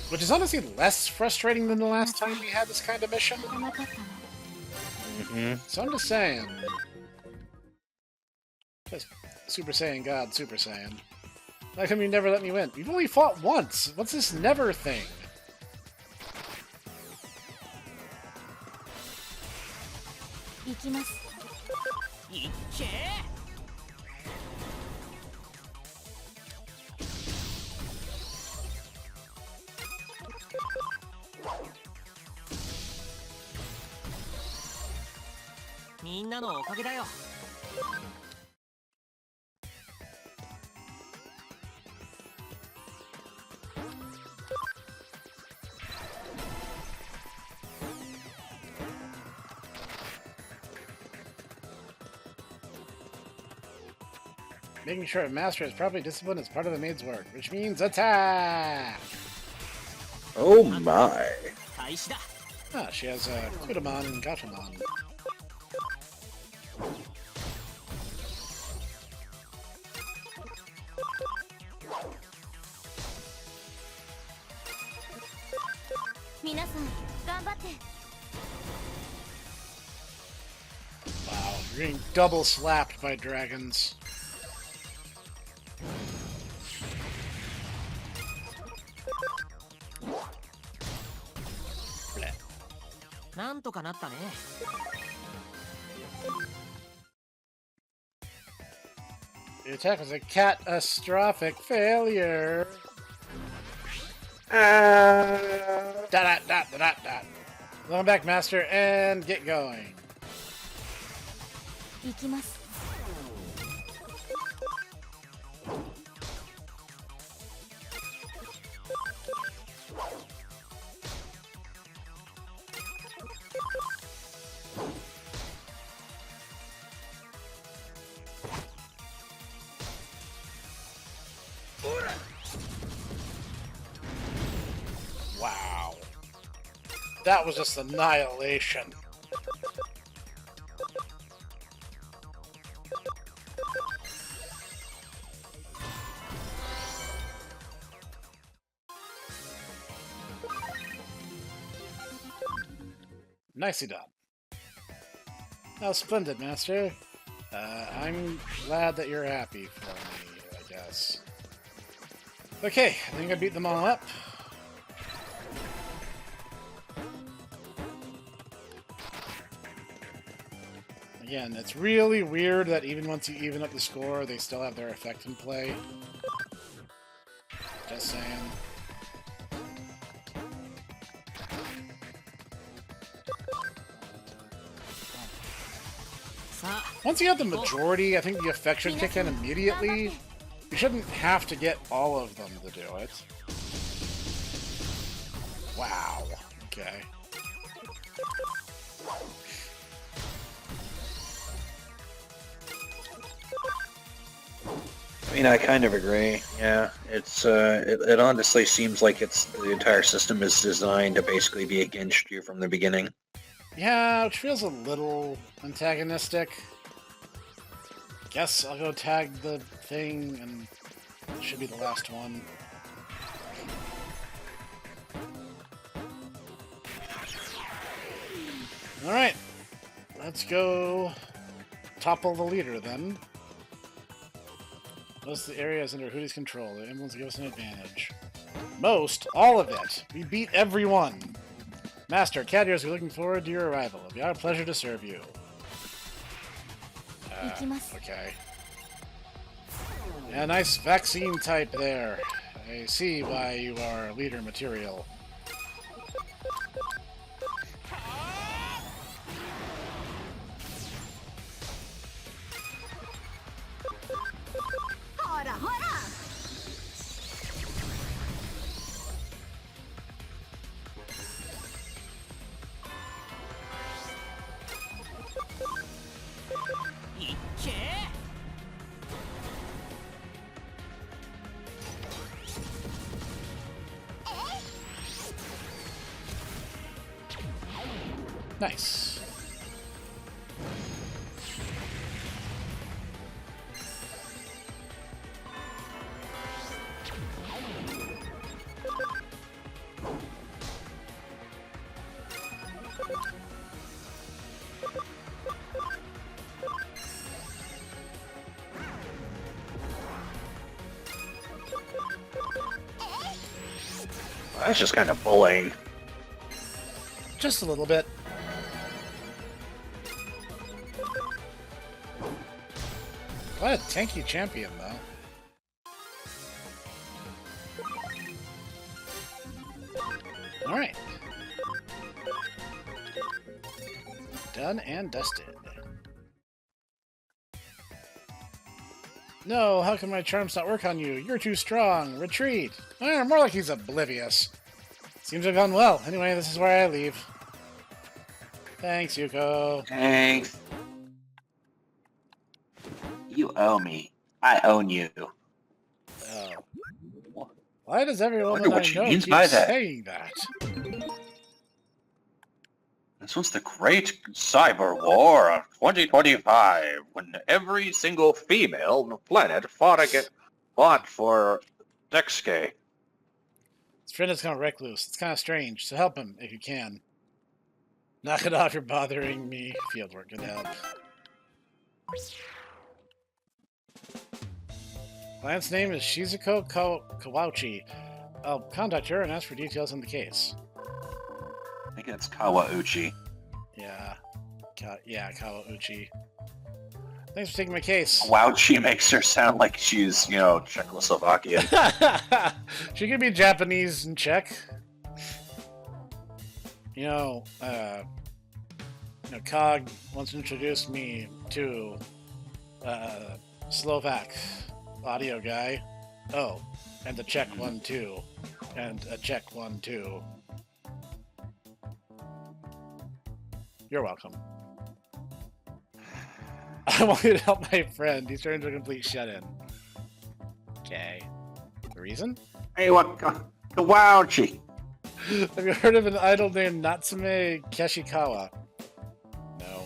which is honestly less frustrating than the last time we had this kind of mission. So I'm just saying. Just Super Saiyan God, Super Saiyan. How come you never let me win? You've only fought once! What's this never thing? Making sure a master is properly disciplined is part of the maid's work, which means attack! Oh my. Ah, she has Kudamon and Gatomon. Wow, you're getting double slapped by dragons. Bleh. なんとかなったね。 The attack was a catastrophic failure. Dot. Welcome back, Master, and get going. 行きます。 Wow. That was just annihilation. Nicely done. Oh, splendid, Master. I'm glad that you're happy for me, I guess. Okay, I think I beat them all up. Again, it's really weird that even once you even up the score, they still have their effect in play. Just saying. Once you have the majority, I think the effect should kick in immediately. You shouldn't have to get all of them to do it. Wow. Okay. I mean, I kind of agree. Yeah, it's it honestly seems like the entire system is designed to basically be against you from the beginning. Yeah, which feels a little antagonistic. Guess I'll go tag the thing, and it should be the last one. Alright, let's go topple the leader then. Most of the area is under Hootie's control. The emblems give us an advantage. Most? All of it! We beat everyone! Master, cat ears are looking forward to your arrival. It'll be our pleasure to serve you. Okay. Yeah, nice vaccine type there. I see why you are leader material. Nice. That's just kind of bullying. Just a little bit. What a tanky champion, though. Alright. Done and dusted. No, how can my charms not work on you? You're too strong. Retreat. More like he's oblivious. Seems to have gone well. Anyway, this is where I leave. Thanks, Yuko. Thanks. You owe me. I own you. Oh. Why does everyone wonder what I she know means keep by that. saying that? This was the great cyber war of 2025, when every single female on the planet fought for Dexke. His friend has gone recluse. It's kind of strange, so help him if you can. Knock it off, you're bothering me. Fieldwork, good help. Client's name is Shizuko Kawauchi. I'll contact her and ask for details on the case. I think it's Kawauchi. Yeah. Kawauchi. Thanks for taking my case. Kawauchi makes her sound like she's, Czechoslovakian. She could be Japanese and Czech. Cog once introduced me to Slovak audio guy. Oh, and the Czech one too. And a Czech one too. You're welcome. I want you to help my friend. He's turned into a complete shut-in. Okay. The reason? Hey, what? Kawauchi. Have you heard of an idol named Natsume Keshikawa? No.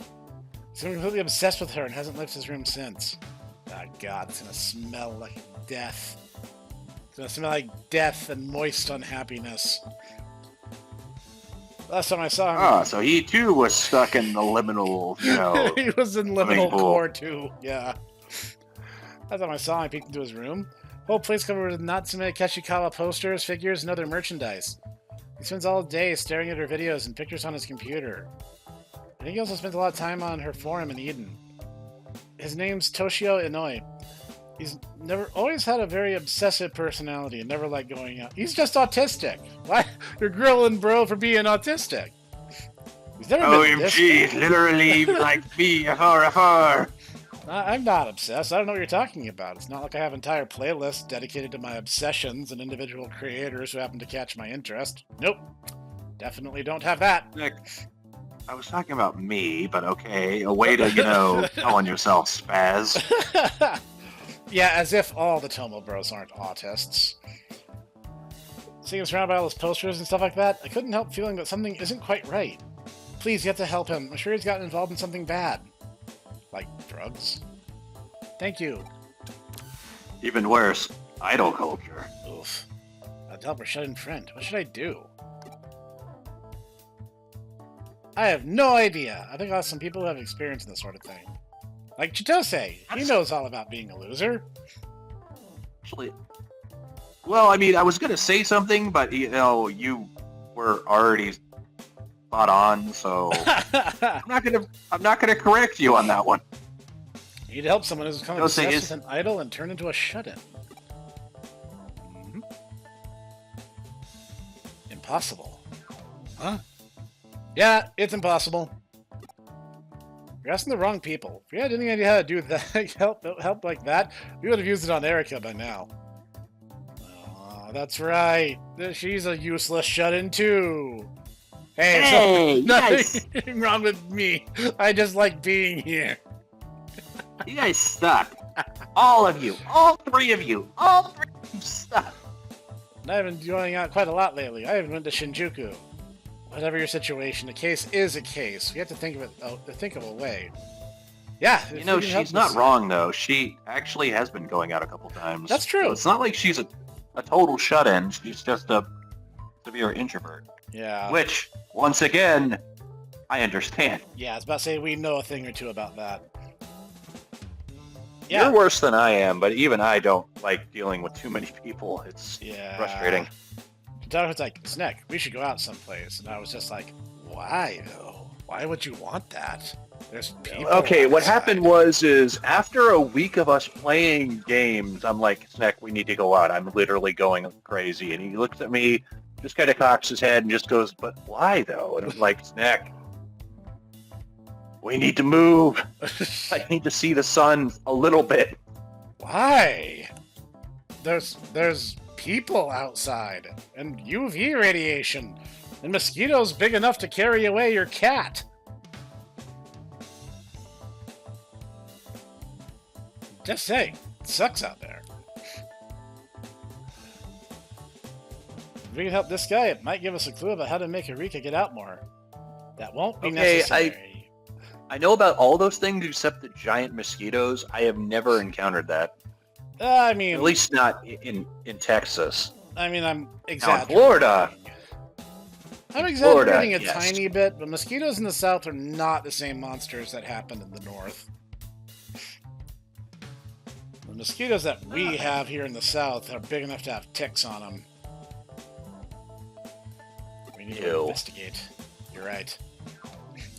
He's been completely obsessed with her and hasn't left his room since. Ah, God, it's gonna smell like death. It's gonna smell like death and moist unhappiness. Last time I saw him... Ah, so he too was stuck in the liminal, he was in liminal pool. core too, yeah. Last time I saw him, I peeked into his room. Whole place covered with Natsume Keshikawa posters, figures, and other merchandise. He spends all day staring at her videos and pictures on his computer. I think he also spends a lot of time on her forum in Eden. His name's Toshio Inoi. He's always had a very obsessive personality and never liked going out. He's just autistic. Why? You're grilling bro for being autistic. He's never been OMG, literally like me, afar. I'm not obsessed. I don't know what you're talking about. It's not like I have entire playlists dedicated to my obsessions and individual creators who happen to catch my interest. Nope. Definitely don't have that. Nick, I was talking about me, but okay. A way to, tell on yourself, spaz. Yeah, as if all the Tomo Bros aren't autists. Seeing him surrounded by all those posters and stuff like that, I couldn't help feeling that something isn't quite right. Please, you have to help him. I'm sure he's gotten involved in something bad. Like drugs? Thank you. Even worse, idol culture. Oof. I'd help her shut-in friend. What should I do? I have no idea. I think I'll have some people who have experience in this sort of thing. Like Chitose. He knows all about being a loser. Actually, well, I mean, I was gonna say something, but you were already spot on, so I'm not gonna correct you on that one. You need to help someone who's become Chitose obsessed with an idol and turn into a shut-in. Impossible. Huh? Yeah, it's impossible. You're asking the wrong people. If you had any idea how to do that, help like that, we would have used it on Erica by now. Oh, that's right. She's a useless shut-in too. Hey, so nothing wrong with me. I just like being here. You guys suck. All of you. All three of you. All three of you suck. And I've been going out quite a lot lately. I even went to Shinjuku. Whatever your situation, a case is a case. You have to think of it. Think of a way. Yeah, she's not wrong though. She actually has been going out a couple times. That's true. So it's not like she's a total shut-in. She's just a severe introvert. Yeah. Which, once again, I understand. Yeah, I was about to say we know a thing or two about that. Yeah. You're worse than I am, but even I don't like dealing with too many people. It's frustrating. Doug was like, Snek, we should go out someplace. And I was just like, why, though? Why would you want that? There's people Okay, what outside. happened is after a week of us playing games, I'm like, Snek, we need to go out. I'm literally going crazy. And he looks at me, just kind of cocks his head and just goes, but why, though? And I'm like, Snek, we need to move. I need to see the sun a little bit. Why? There's people outside, and UV radiation, and mosquitoes big enough to carry away your cat. Just saying, it sucks out there. If we can help this guy, it might give us a clue about how to make Eureka get out more. That won't be necessary. I know about all those things except the giant mosquitoes. I have never encountered that. I mean... At least not in Texas. I mean, I'm Now in exaggerating. Florida, I'm exaggerating Florida, a yes. tiny bit, but mosquitoes in the south are not the same monsters that happen in the north. The mosquitoes that we have here in the south are big enough to have ticks on them. We need to Ew. investigate. You're right.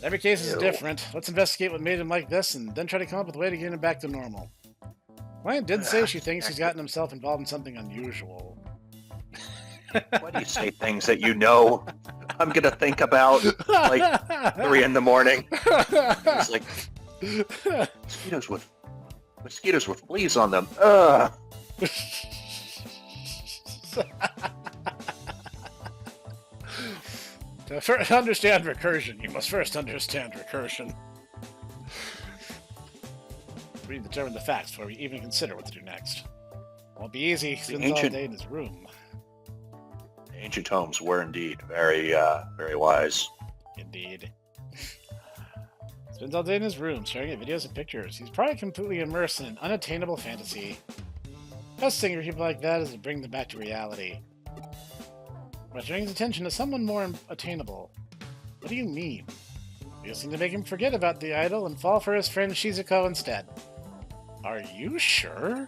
Every case is Ew. different. Let's investigate what made him like this and then try to come up with a way to get him back to normal. Client did say she thinks he's gotten himself involved in something unusual. Why do you say things that you know I'm gonna think about like 3 in the morning? It's like mosquitoes with fleas on them. Ugh. To understand recursion, you must first understand recursion. We determine the facts before we even consider what to do next. Won't be easy. Spends all ancient- day in his room. Ancient homes were indeed very wise. Indeed. Spends all day in his room, staring at videos and pictures. He's probably completely immersed in an unattainable fantasy. Best thing for people like that is to bring them back to reality. By turning his attention to someone more attainable. What do you mean? You just need to make him forget about the idol and fall for his friend Shizuko instead. Are you sure?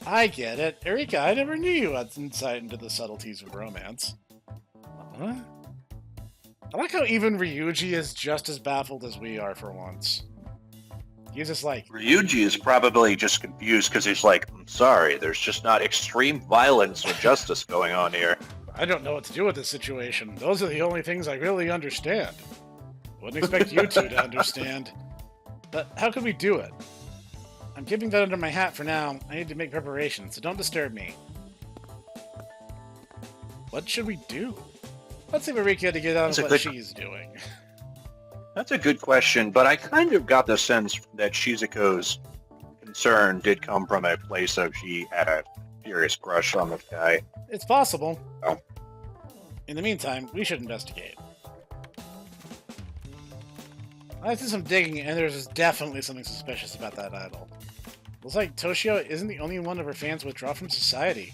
I get it. Erika, I never knew you had insight into the subtleties of romance. Huh? I like how even Ryuji is just as baffled as we are for once. He's just like, Ryuji is probably just confused because he's like, I'm sorry, there's just not extreme violence or justice going on here. I don't know what to do with this situation. Those are the only things I really understand. Wouldn't expect you two to understand. But how could we do it? I'm keeping that under my hat for now. I need to make preparations, so don't disturb me. What should we do? Let's leave Erika to get on That's a with what good- she's doing. That's a good question, but I kind of got the sense that Shizuko's concern did come from a place of she had a furious crush on this guy. It's possible. Oh. In the meantime, we should investigate. I did some digging, and there's definitely something suspicious about that idol. Looks like Toshio isn't the only one of her fans withdraw from society.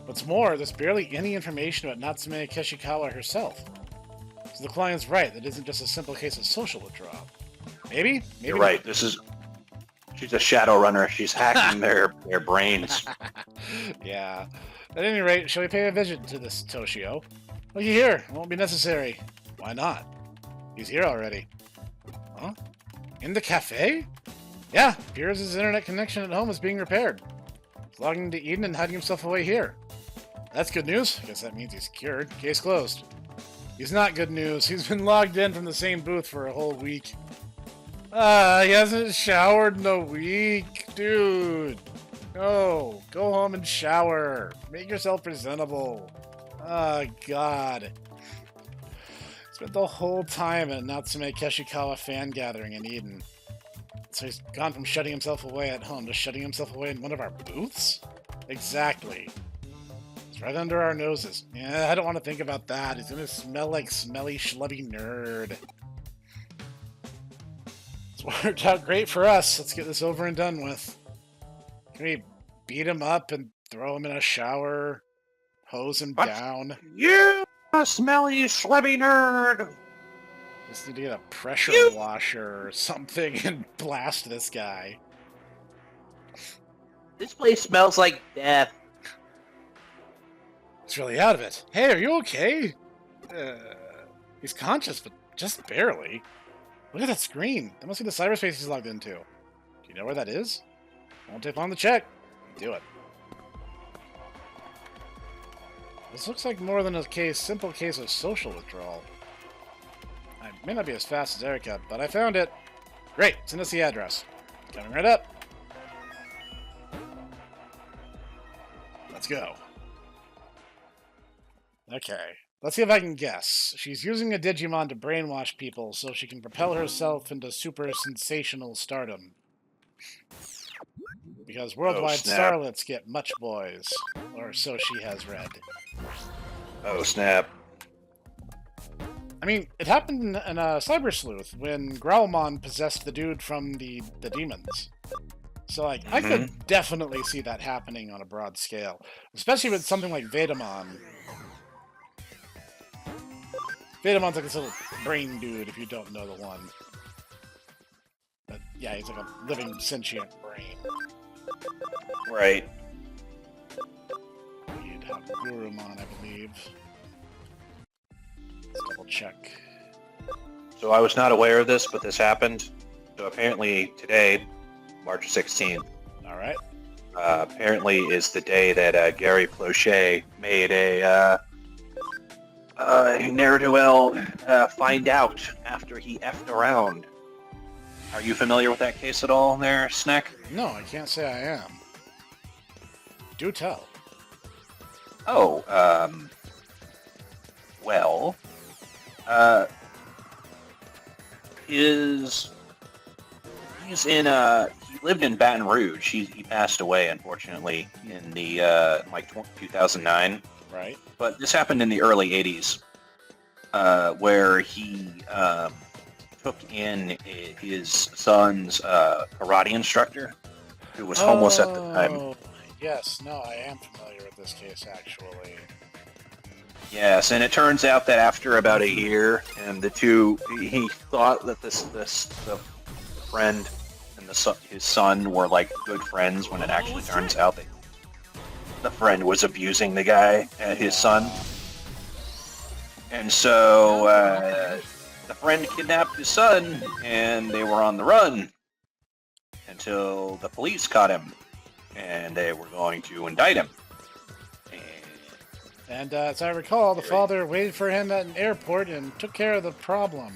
What's more, there's barely any information about Natsume Keshikawa herself. So the client's right, that isn't just a simple case of social withdrawal. Maybe? Maybe You're right. She's a shadow runner. She's hacking their brains. Yeah. At any rate, shall we pay a visit to this Toshio? Looky here, it won't be necessary. Why not? He's here already. Huh? In the cafe? Yeah, appears his internet connection at home is being repaired. He's logging into Eden and hiding himself away here. That's good news. I guess that means he's cured. Case closed. He's not good news. He's been logged in from the same booth for a whole week. He hasn't showered in a week. Dude. No. Go home and shower. Make yourself presentable. Oh, God. Spent the whole time at Natsume Keshikawa fan gathering in Eden. So he's gone from shutting himself away at home to shutting himself away in one of our booths? Exactly. It's right under our noses. Yeah, I don't want to think about that. He's gonna smell like smelly, schlubby nerd. It's worked out great for us. Let's get this over and done with. Can we beat him up and throw him in a shower? Hose him What? down? You smelly, schlubby nerd! Just need to get a pressure washer or something and blast this guy. This place smells like death. He's really out of it. Hey, are you okay? He's conscious, but just barely. Look at that screen. That must be the cyberspace he's logged into. Do you know where that is? Won't take long to check. Do it. This looks like more than a simple case of social withdrawal. I may not be as fast as Erika, but I found it. Great, send us the address. Coming right up. Let's go. Okay, let's see if I can guess. She's using a Digimon to brainwash people so she can propel herself into super sensational stardom. Because worldwide snap. starlets get much boys. Or so she has read. Oh, snap. I mean, it happened in a Cyber Sleuth when Growlmon possessed the dude from the demons. So, like, I could definitely see that happening on a broad scale. Especially with something like Vetamon. Vetamon's like this little brain dude, if you don't know the one. But, yeah, he's like a living sentient brain. Right. You'd have Gurumon, I believe. Let's double check. So I was not aware of this, but this happened. So apparently today, March 16th, Alright. apparently is the day that Gary Plochet made a ne'er-do-well find out after he effed around. Are you familiar with that case at all there, Snek? No, I can't say I am. Do tell. Oh, well, he's in he lived in Baton Rouge. He passed away, unfortunately, in the 2009. Right. But this happened in the early 80s, where he took in his son's karate instructor, who was homeless at the time. Oh, yes. No, I am familiar with this case, actually. Yes, and it turns out that after about a year, and he thought that the friend and his son were like good friends, when it actually turns out that the friend was abusing the guy, his son. And so the friend kidnapped his son, and they were on the run until the police caught him, and they were going to indict him. And as I recall, the father waited for him at an airport and took care of the problem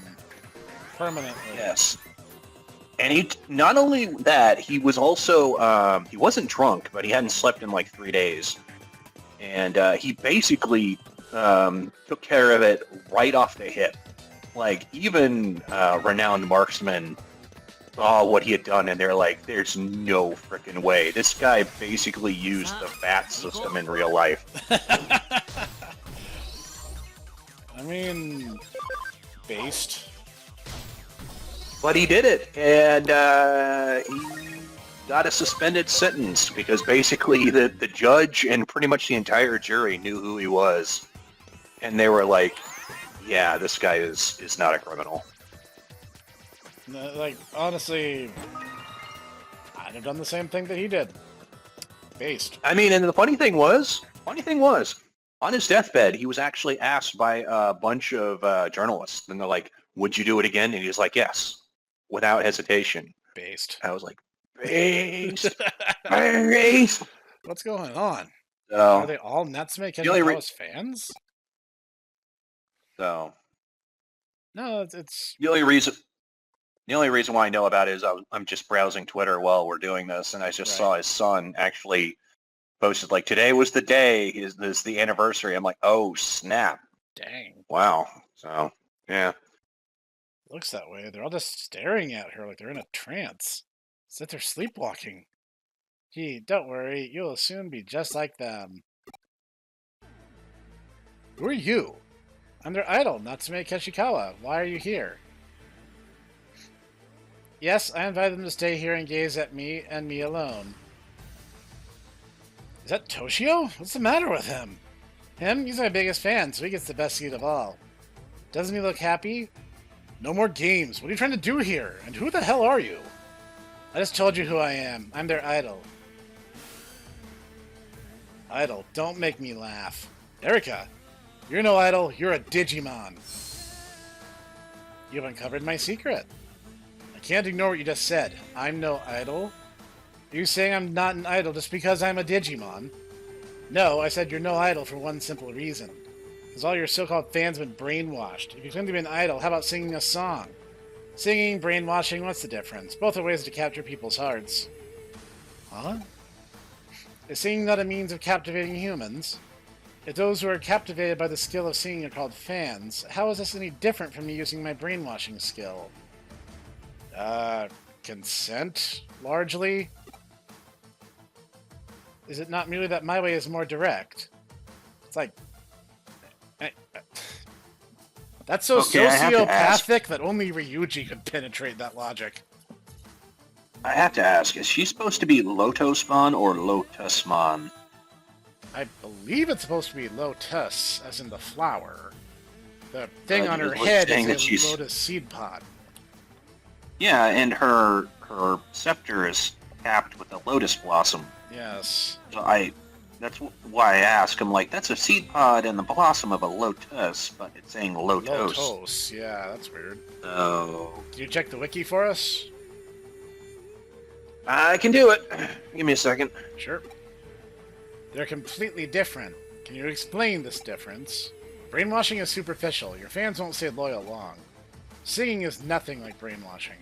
permanently. Yes. And he, not only that, he was also, he wasn't drunk, but he hadn't slept in like 3 days. And he basically took care of it right off the hip. Like, even renowned marksmen saw what he had done, and they're like, there's no freaking way. This guy basically used the VAT system in real life. I mean, based. But he did it, and he got a suspended sentence because basically the judge and pretty much the entire jury knew who he was. And they were like, yeah, this guy is not a criminal. No, like, honestly, I'd have done the same thing that he did. Based. I mean, and the funny thing was, on his deathbed, he was actually asked by a bunch of journalists, and they're like, would you do it again? And he was like, yes, without hesitation. Based. I was like, based, based. What's going on? So, Are they all Natsume Kenjikawa's fans? So, No, it's... the only reason why I know about it is I'm just browsing Twitter while we're doing this, and I just saw his son actually posted, like, today was the day, is the anniversary. I'm like, oh, snap. Dang. Wow. So, yeah. Looks that way. They're all just staring at her like they're in a trance. It's that they're sleepwalking. Gee, don't worry. You'll soon be just like them. Who are you? I'm their idol, Natsume Keshikawa. Why are you here? Yes, I invited them to stay here and gaze at me and me alone. Is that Toshio? What's the matter with him? Him? He's my biggest fan, so he gets the best seat of all. Doesn't he look happy? No more games. What are you trying to do here? And who the hell are you? I just told you who I am. I'm their idol. Idol, don't make me laugh. Erika, you're no idol. You're a Digimon. You've uncovered my secret. I can't ignore what you just said. I'm no idol. Are you saying I'm not an idol just because I'm a Digimon? No, I said you're no idol for one simple reason. Because all your so-called fans have been brainwashed. If you claim to be an idol, how about singing a song? Singing, brainwashing, what's the difference? Both are ways to capture people's hearts. Huh? Is singing not a means of captivating humans? If those who are captivated by the skill of singing are called fans, how is this any different from me using my brainwashing skill? Consent, largely? Is it not merely that my way is more direct? It's like... That's so Okay, sociopathic that only Ryuji could penetrate that logic. I have to ask, is she supposed to be Lotosmon or Lotusmon? I believe it's supposed to be lotus, as in the flower. The thing on you her was head saying that is a she's- lotus seed pod. Yeah, and her scepter is capped with a lotus blossom. Yes. So that's why I ask. I'm like, that's a seed pod and the blossom of a lotus, but it's saying lotos. Lotos. Yeah, that's weird. So Can you check the wiki for us? I can do it. Give me a second. Sure. They're completely different. Can you explain this difference? Brainwashing is superficial. Your fans won't stay loyal long. Singing is nothing like brainwashing.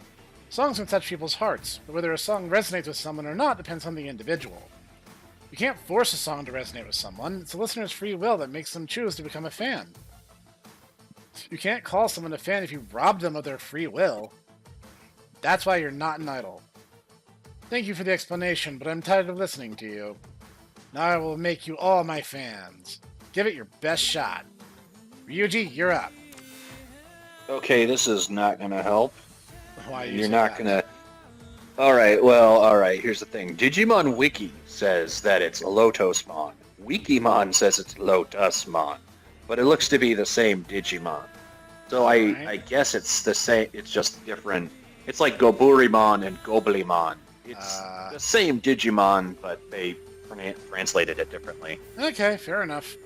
Songs can touch people's hearts, but whether a song resonates with someone or not depends on the individual. You can't force a song to resonate with someone. It's a listener's free will that makes them choose to become a fan. You can't call someone a fan if you rob them of their free will. That's why you're not an idol. Thank you for the explanation, but I'm tired of listening to you. Now I will make you all my fans. Give it your best shot. Ryuji, you're up. Okay, this is not going to help. Why You're not going to... Alright, here's the thing. Digimon Wiki says that it's Lotosmon. Wikimon says it's Lotusmon. But it looks to be the same Digimon. So I guess it's the same, it's just different. It's like Goburimon and Goblimon. It's the same Digimon, but they translated it differently. Okay, fair enough.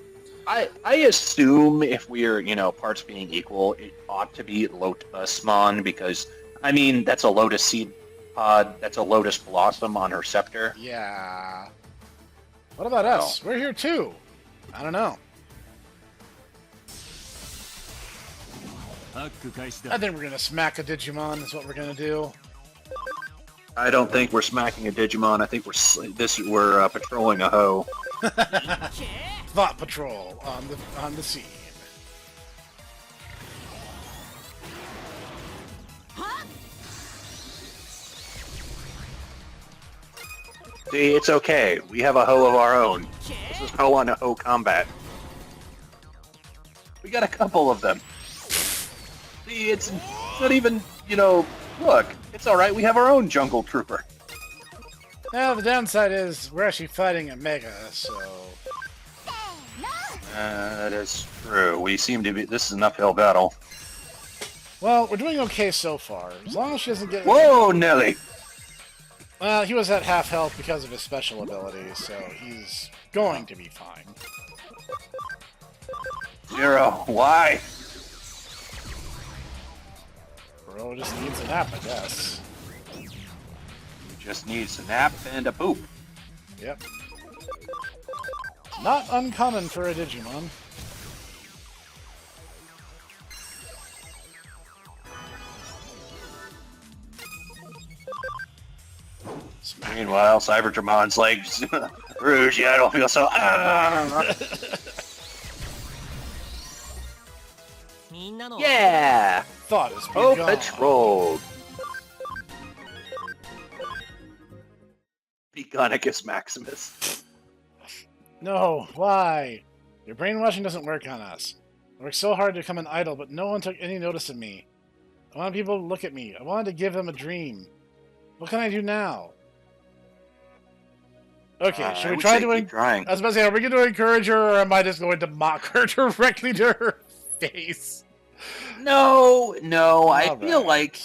I assume if we're, parts being equal, it ought to be Lotusmon because, I mean, that's a lotus seed pod, that's a lotus blossom on her scepter. Yeah. What about us? We're here too. I don't know. I think we're gonna smack a Digimon is what we're gonna do. I don't think we're smacking a Digimon. I think we're patrolling a hoe. Thought Patrol on the scene. See, it's okay. We have a hoe of our own. This is hoe on a hoe combat. We got a couple of them. See, it's not even, look, it's alright. We have our own jungle trooper. Well, the downside is we're actually fighting a Mega, so... That is true. We seem to be... This is an uphill battle. Well, we're doing okay so far. As long as she doesn't get... Whoa, Nelly! Well, he was at half health because of his special abilities, so he's going to be fine. Zero, why? Bro just needs a nap, I guess. He just needs a nap and a poop. Yep. Not uncommon for a Digimon. Meanwhile, Cyberdramon's like, Rouge, I don't feel so... Yeah! Thought is Oh, begun. patrol! Begonicus Maximus. No, why? Your brainwashing doesn't work on us. I worked so hard to become an idol, but no one took any notice of me. I wanted people to look at me. I wanted to give them a dream. What can I do now? Okay, should we try to... trying. I was about to say, are we going to encourage her, or am I just going to mock her directly to her face? No, I Alright.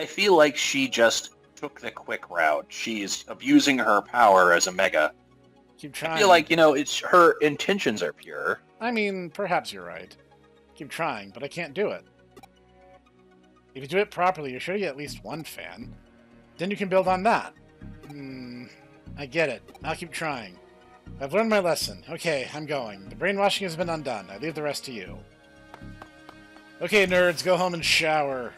feel like she just took the quick route. She's abusing her power as a mega. Keep trying. I feel like, it's her intentions are pure. I mean, perhaps you're right. Keep trying, but I can't do it. If you do it properly, you're sure to get at least one fan. Then you can build on that. I get it. I'll keep trying. I've learned my lesson. Okay, I'm going. The brainwashing has been undone. I leave the rest to you. Okay, nerds, go home and shower.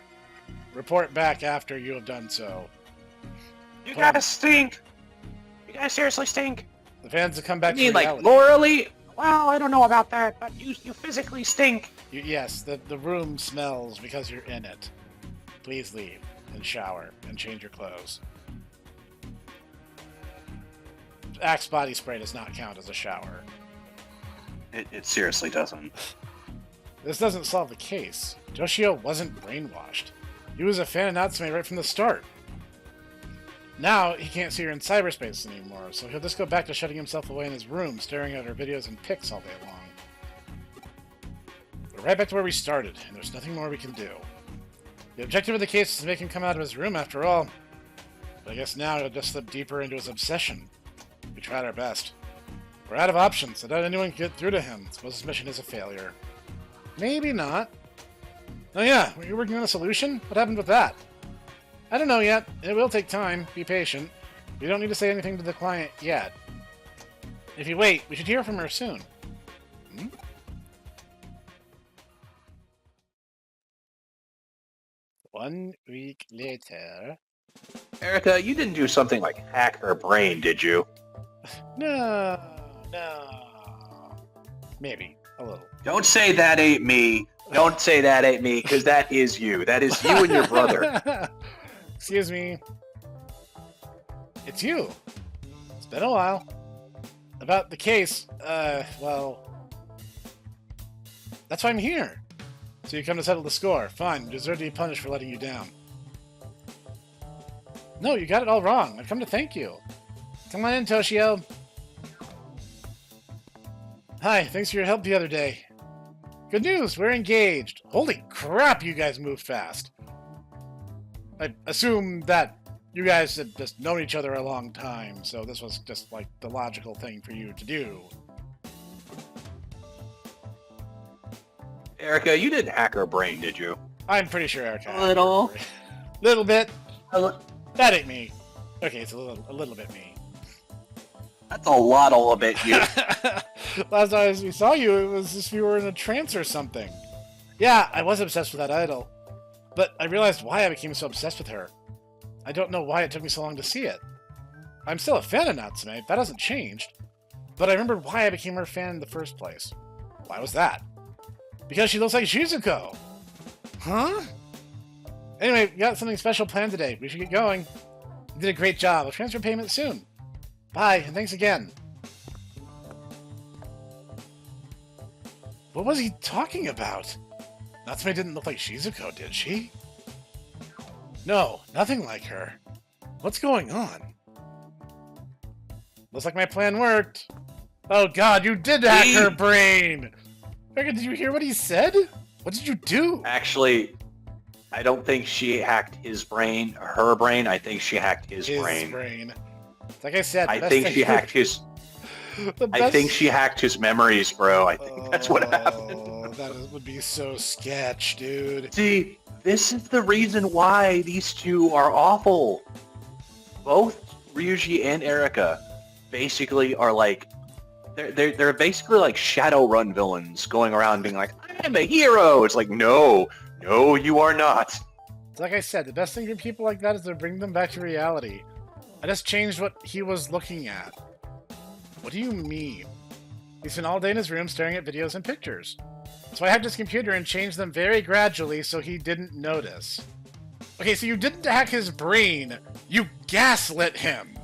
Report back after you have done so. You guys stink. You guys seriously stink. The fans have come back You mean, to like, reality. morally? Well, I don't know about that, but you physically stink. Yes, the room smells because you're in it. Please leave and shower and change your clothes. Axe body spray does not count as a shower. It seriously doesn't. This doesn't solve the case. Joshio wasn't brainwashed. He was a fan of Natsume right from the start. Now he can't see her in cyberspace anymore, so he'll just go back to shutting himself away in his room, staring at her videos and pics all day long. We're right back to where we started, and there's nothing more we can do. The objective of the case is to make him come out of his room, after all. But I guess now he'll just slip deeper into his obsession. We tried our best. We're out of options. I doubt anyone can get through to him. Suppose his mission is a failure. Maybe not. Oh yeah, were you working on a solution? What happened with that? I don't know yet. It will take time. Be patient. We don't need to say anything to the client yet. If you wait, we should hear from her soon. Hmm? One week later... Erica, you didn't do something like hack her brain, did you? No. Maybe. A little. Don't say that ain't me. Don't say that ain't me, because that is you. That is you and your brother. Excuse me. It's you. It's been a while. About the case, well... That's why I'm here. So you come to settle the score. Fine, you deserve to be punished for letting you down. No, you got it all wrong. I've come to thank you. Come on in, Toshio. Hi, thanks for your help the other day. Good news, we're engaged. Holy crap, you guys move fast. I assume that you guys had just known each other a long time, so this was just like the logical thing for you to do. Erica, you didn't hack her brain, did you? I'm pretty sure Erica. A little. Little bit. That ain't me. Okay, it's a little bit me. That's a lot bit you. Last time we saw you, it was as if you were in a trance or something. Yeah, I was obsessed with that idol. But I realized why I became so obsessed with her. I don't know why it took me so long to see it. I'm still a fan of Natsume, that hasn't changed. But I remembered why I became her fan in the first place. Why was that? Because she looks like Shizuko! Huh? Anyway, we got something special planned today. We should get going. You did a great job. I'll transfer payment soon. Bye, and thanks again. What was he talking about? Natsume didn't look like Shizuko, did she? No, nothing like her. What's going on? Looks like my plan worked. Oh god, you did hack her brain! Rebecca, did you hear what he said? What did you do? Actually, I don't think she hacked his brain, her brain. I think she hacked his brain. Like I said, I think she hacked his... I think she hacked his memories, bro. I think that's what happened. That would be so sketch, dude. See, this is the reason why these two are awful. Both Ryuji and Erica basically are like... They're basically like Shadowrun villains going around being like, I'm a hero! It's like, no, you are not. Like I said, the best thing for people like that is to bring them back to reality. I just changed what he was looking at. What do you mean? He's been all day in his room staring at videos and pictures. So I hacked his computer and changed them very gradually so he didn't notice. Okay, so you didn't hack his brain. You gaslit him.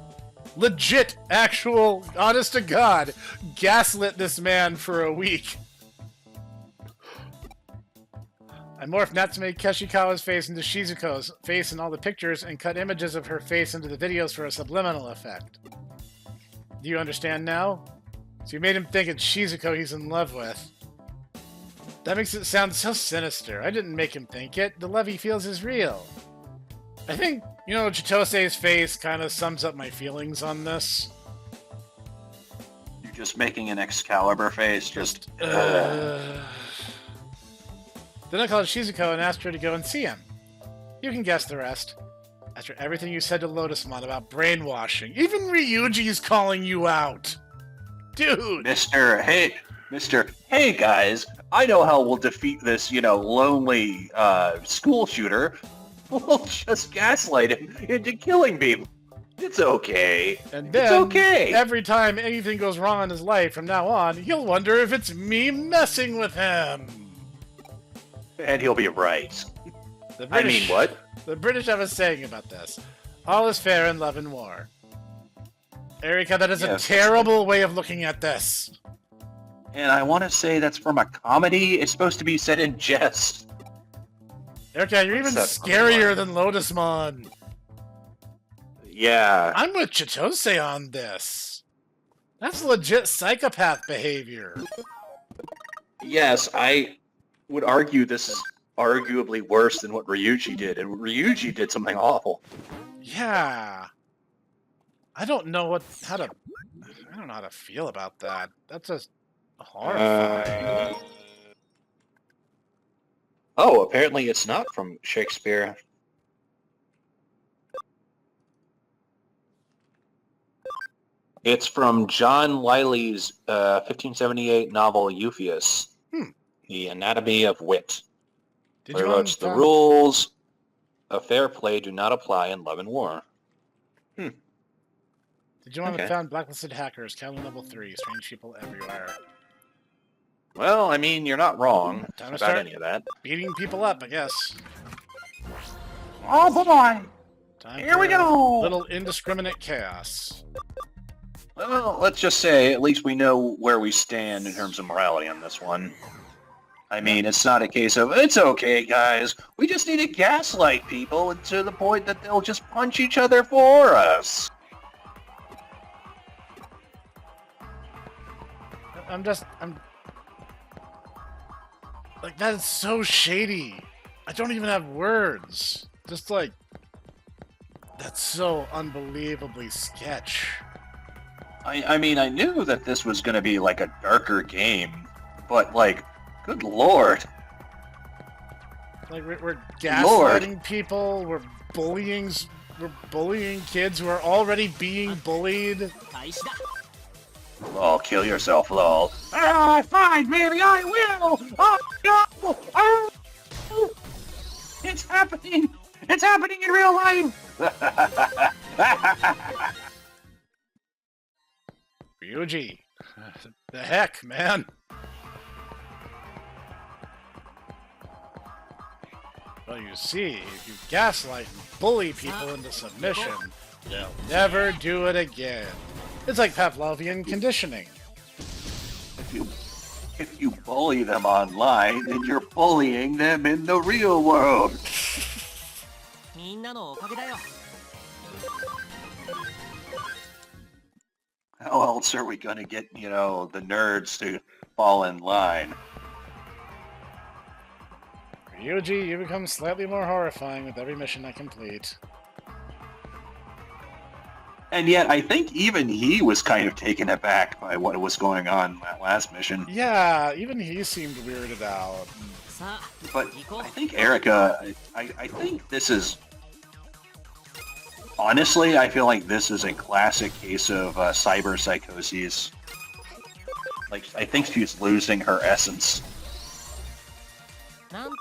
Legit, actual, honest to God, gaslit this man for a week. I morphed Natsume Kashikawa's face into Shizuko's face in all the pictures and cut images of her face into the videos for a subliminal effect. Do you understand now? So you made him think it's Shizuko he's in love with. That makes it sound so sinister. I didn't make him think it. The love he feels is real. I think, you know, Chitose's face kind of sums up my feelings on this. You're just making an Excalibur face, just... Then I called Shizuko and asked her to go and see him. You can guess the rest. After everything you said to Lotusmon about brainwashing, even Ryuji's calling you out! Dude! Mr. Hey guys, I know how we'll defeat this, lonely, school shooter. We'll just gaslight him into killing people. It's okay. And then, it's okay. Every time anything goes wrong in his life from now on, he'll wonder if it's me messing with him. And he'll be right. What? The British have a saying about this. All is fair in love and war. Erika, that is a terrible way of looking at this. And I want to say that's from a comedy. It's supposed to be said in jest. Erika, you're even scarier than Lotusmon. Yeah. I'm with Chitose on this. That's legit psychopath behavior. Yes, I would argue this is arguably worse than what Ryuji did, and Ryuji did something awful. Yeah. I don't know how to feel about that. That's just horrifying. Oh, apparently it's not from Shakespeare. It's from John Wiley's 1578 novel Euphues, The Anatomy of Wit. Where he wrote, the rules of fair play do not apply in love and war. Digimon have found blacklisted hackers, counting level 3, strange people everywhere. Well, I mean, you're not wrong Time to about start any of that. beating people up, I guess. Oh boy! Time Here we for go! Little indiscriminate chaos. Well, let's just say at least we know where we stand in terms of morality on this one. I mean, it's not a case of, it's okay, guys. We just need to gaslight people to the point that they'll just punch each other for us. Like, that is so shady. I don't even have words. Just like, that's so unbelievably sketch. I mean, I knew that this was going to be like a darker game, but like, good lord. Like, we're gaslighting people, we're bullying kids who are already being bullied. Lol, kill yourself, lol. Ah, fine, maybe I will! Oh, no! Oh! It's happening! It's happening in real life! Ryuji. The heck, man? Well, you see, if you gaslight and bully people into submission, they'll never do it again. It's like Pavlovian conditioning. If you bully them online, then you're bullying them in the real world. How else are we gonna get, the nerds to fall in line? Ryuji, you become slightly more horrifying with every mission I complete. And yet, I think even he was kind of taken aback by what was going on in that last mission. Yeah, even he seemed weirded out. But I think Erica, I think this is... Honestly, I feel like this is a classic case of cyber psychoses. Like, I think she's losing her essence. You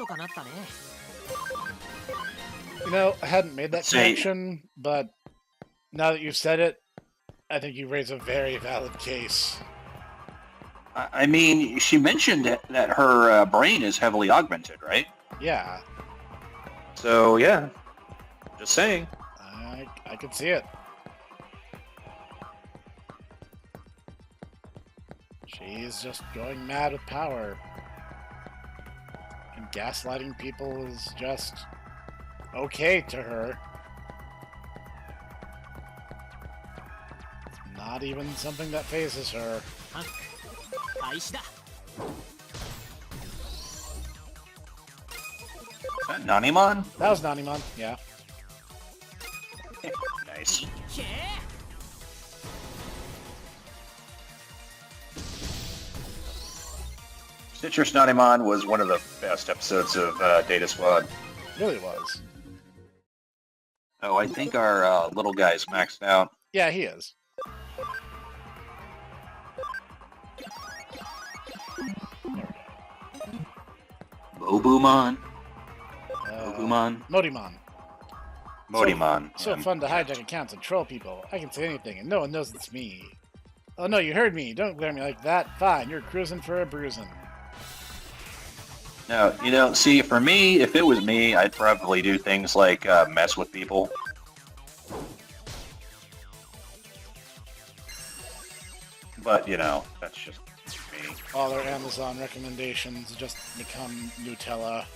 know, I hadn't made that connection, but now that you've said it, I think you raise a very valid case. I mean, she mentioned that her brain is heavily augmented, right? Yeah. So, yeah. Just saying. I could see it. She's just going mad with power. And gaslighting people is just okay to her. It's not even something that phases her. Is that Nanimon? That was Nanimon, yeah. Nice. Citrus Nanimon was one of the best episodes of Data Squad. It really was. Oh, I think our little guy's maxed out. Yeah, he is. Bobumon? Bobumon? Modimon. Modimon. So fun to hijack accounts and troll people. I can say anything and no one knows it's me. Oh no, you heard me. Don't glare at me like that. Fine, you're cruising for a bruising. No, see, for me, if it was me, I'd probably do things like mess with people. But, that's just me. All their Amazon recommendations just become Nutella.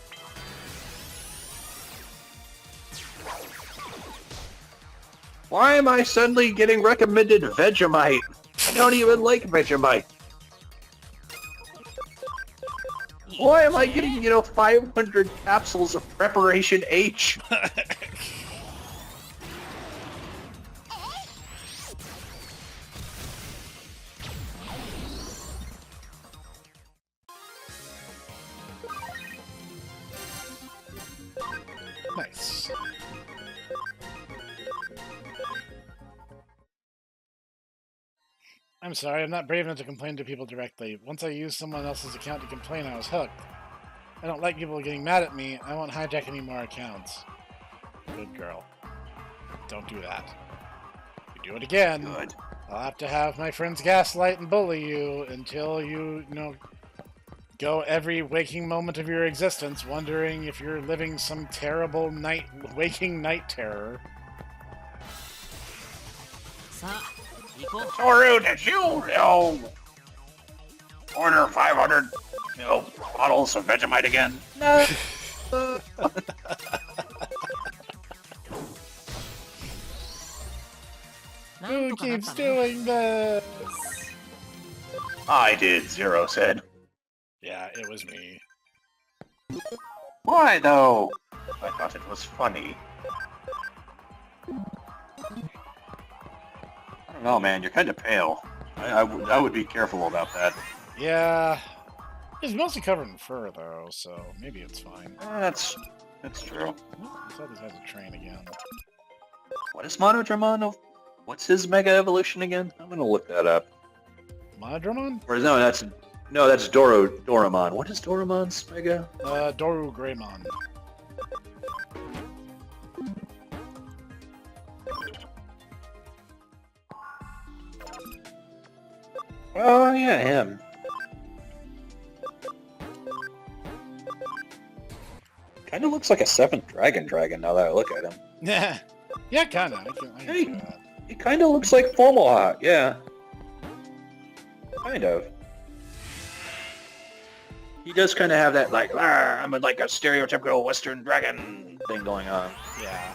Why am I suddenly getting recommended Vegemite? I don't even like Vegemite. Why am I getting, 500 capsules of Preparation H? Nice. I'm sorry, I'm not brave enough to complain to people directly. Once I used someone else's account to complain, I was hooked. I don't like people getting mad at me. I won't hijack any more accounts. Good girl. Don't do that. If you do it again, Good. I'll have to have my friends gaslight and bully you until you go every waking moment of your existence wondering if you're living some terrible waking night terror. さあ行こう Toru, did you, order 500, bottles of Vegemite again? No. Who keeps doing this? I did, Zero said. Yeah, it was me. Why, though? I thought it was funny. I don't know, man. You're kind of pale. I would be careful about that. Yeah. It's mostly covered in fur, though, so maybe it's fine. That's true. Oh, I thought this has a train again. What is Monodramon? What's his Mega Evolution again? I'm gonna look that up. Monodramon? Or no, that's Doramon. What is Doramon's Mega? Doru Greymon. Oh yeah, him. Kind of looks like a 7th Dragon now that I look at him. Yeah. Yeah, kinda. I can Hey. see that. He kind of looks like Formalhawk, yeah. Kind of. He does kind of have that, like, I'm like a stereotypical Western dragon thing going on. Yeah.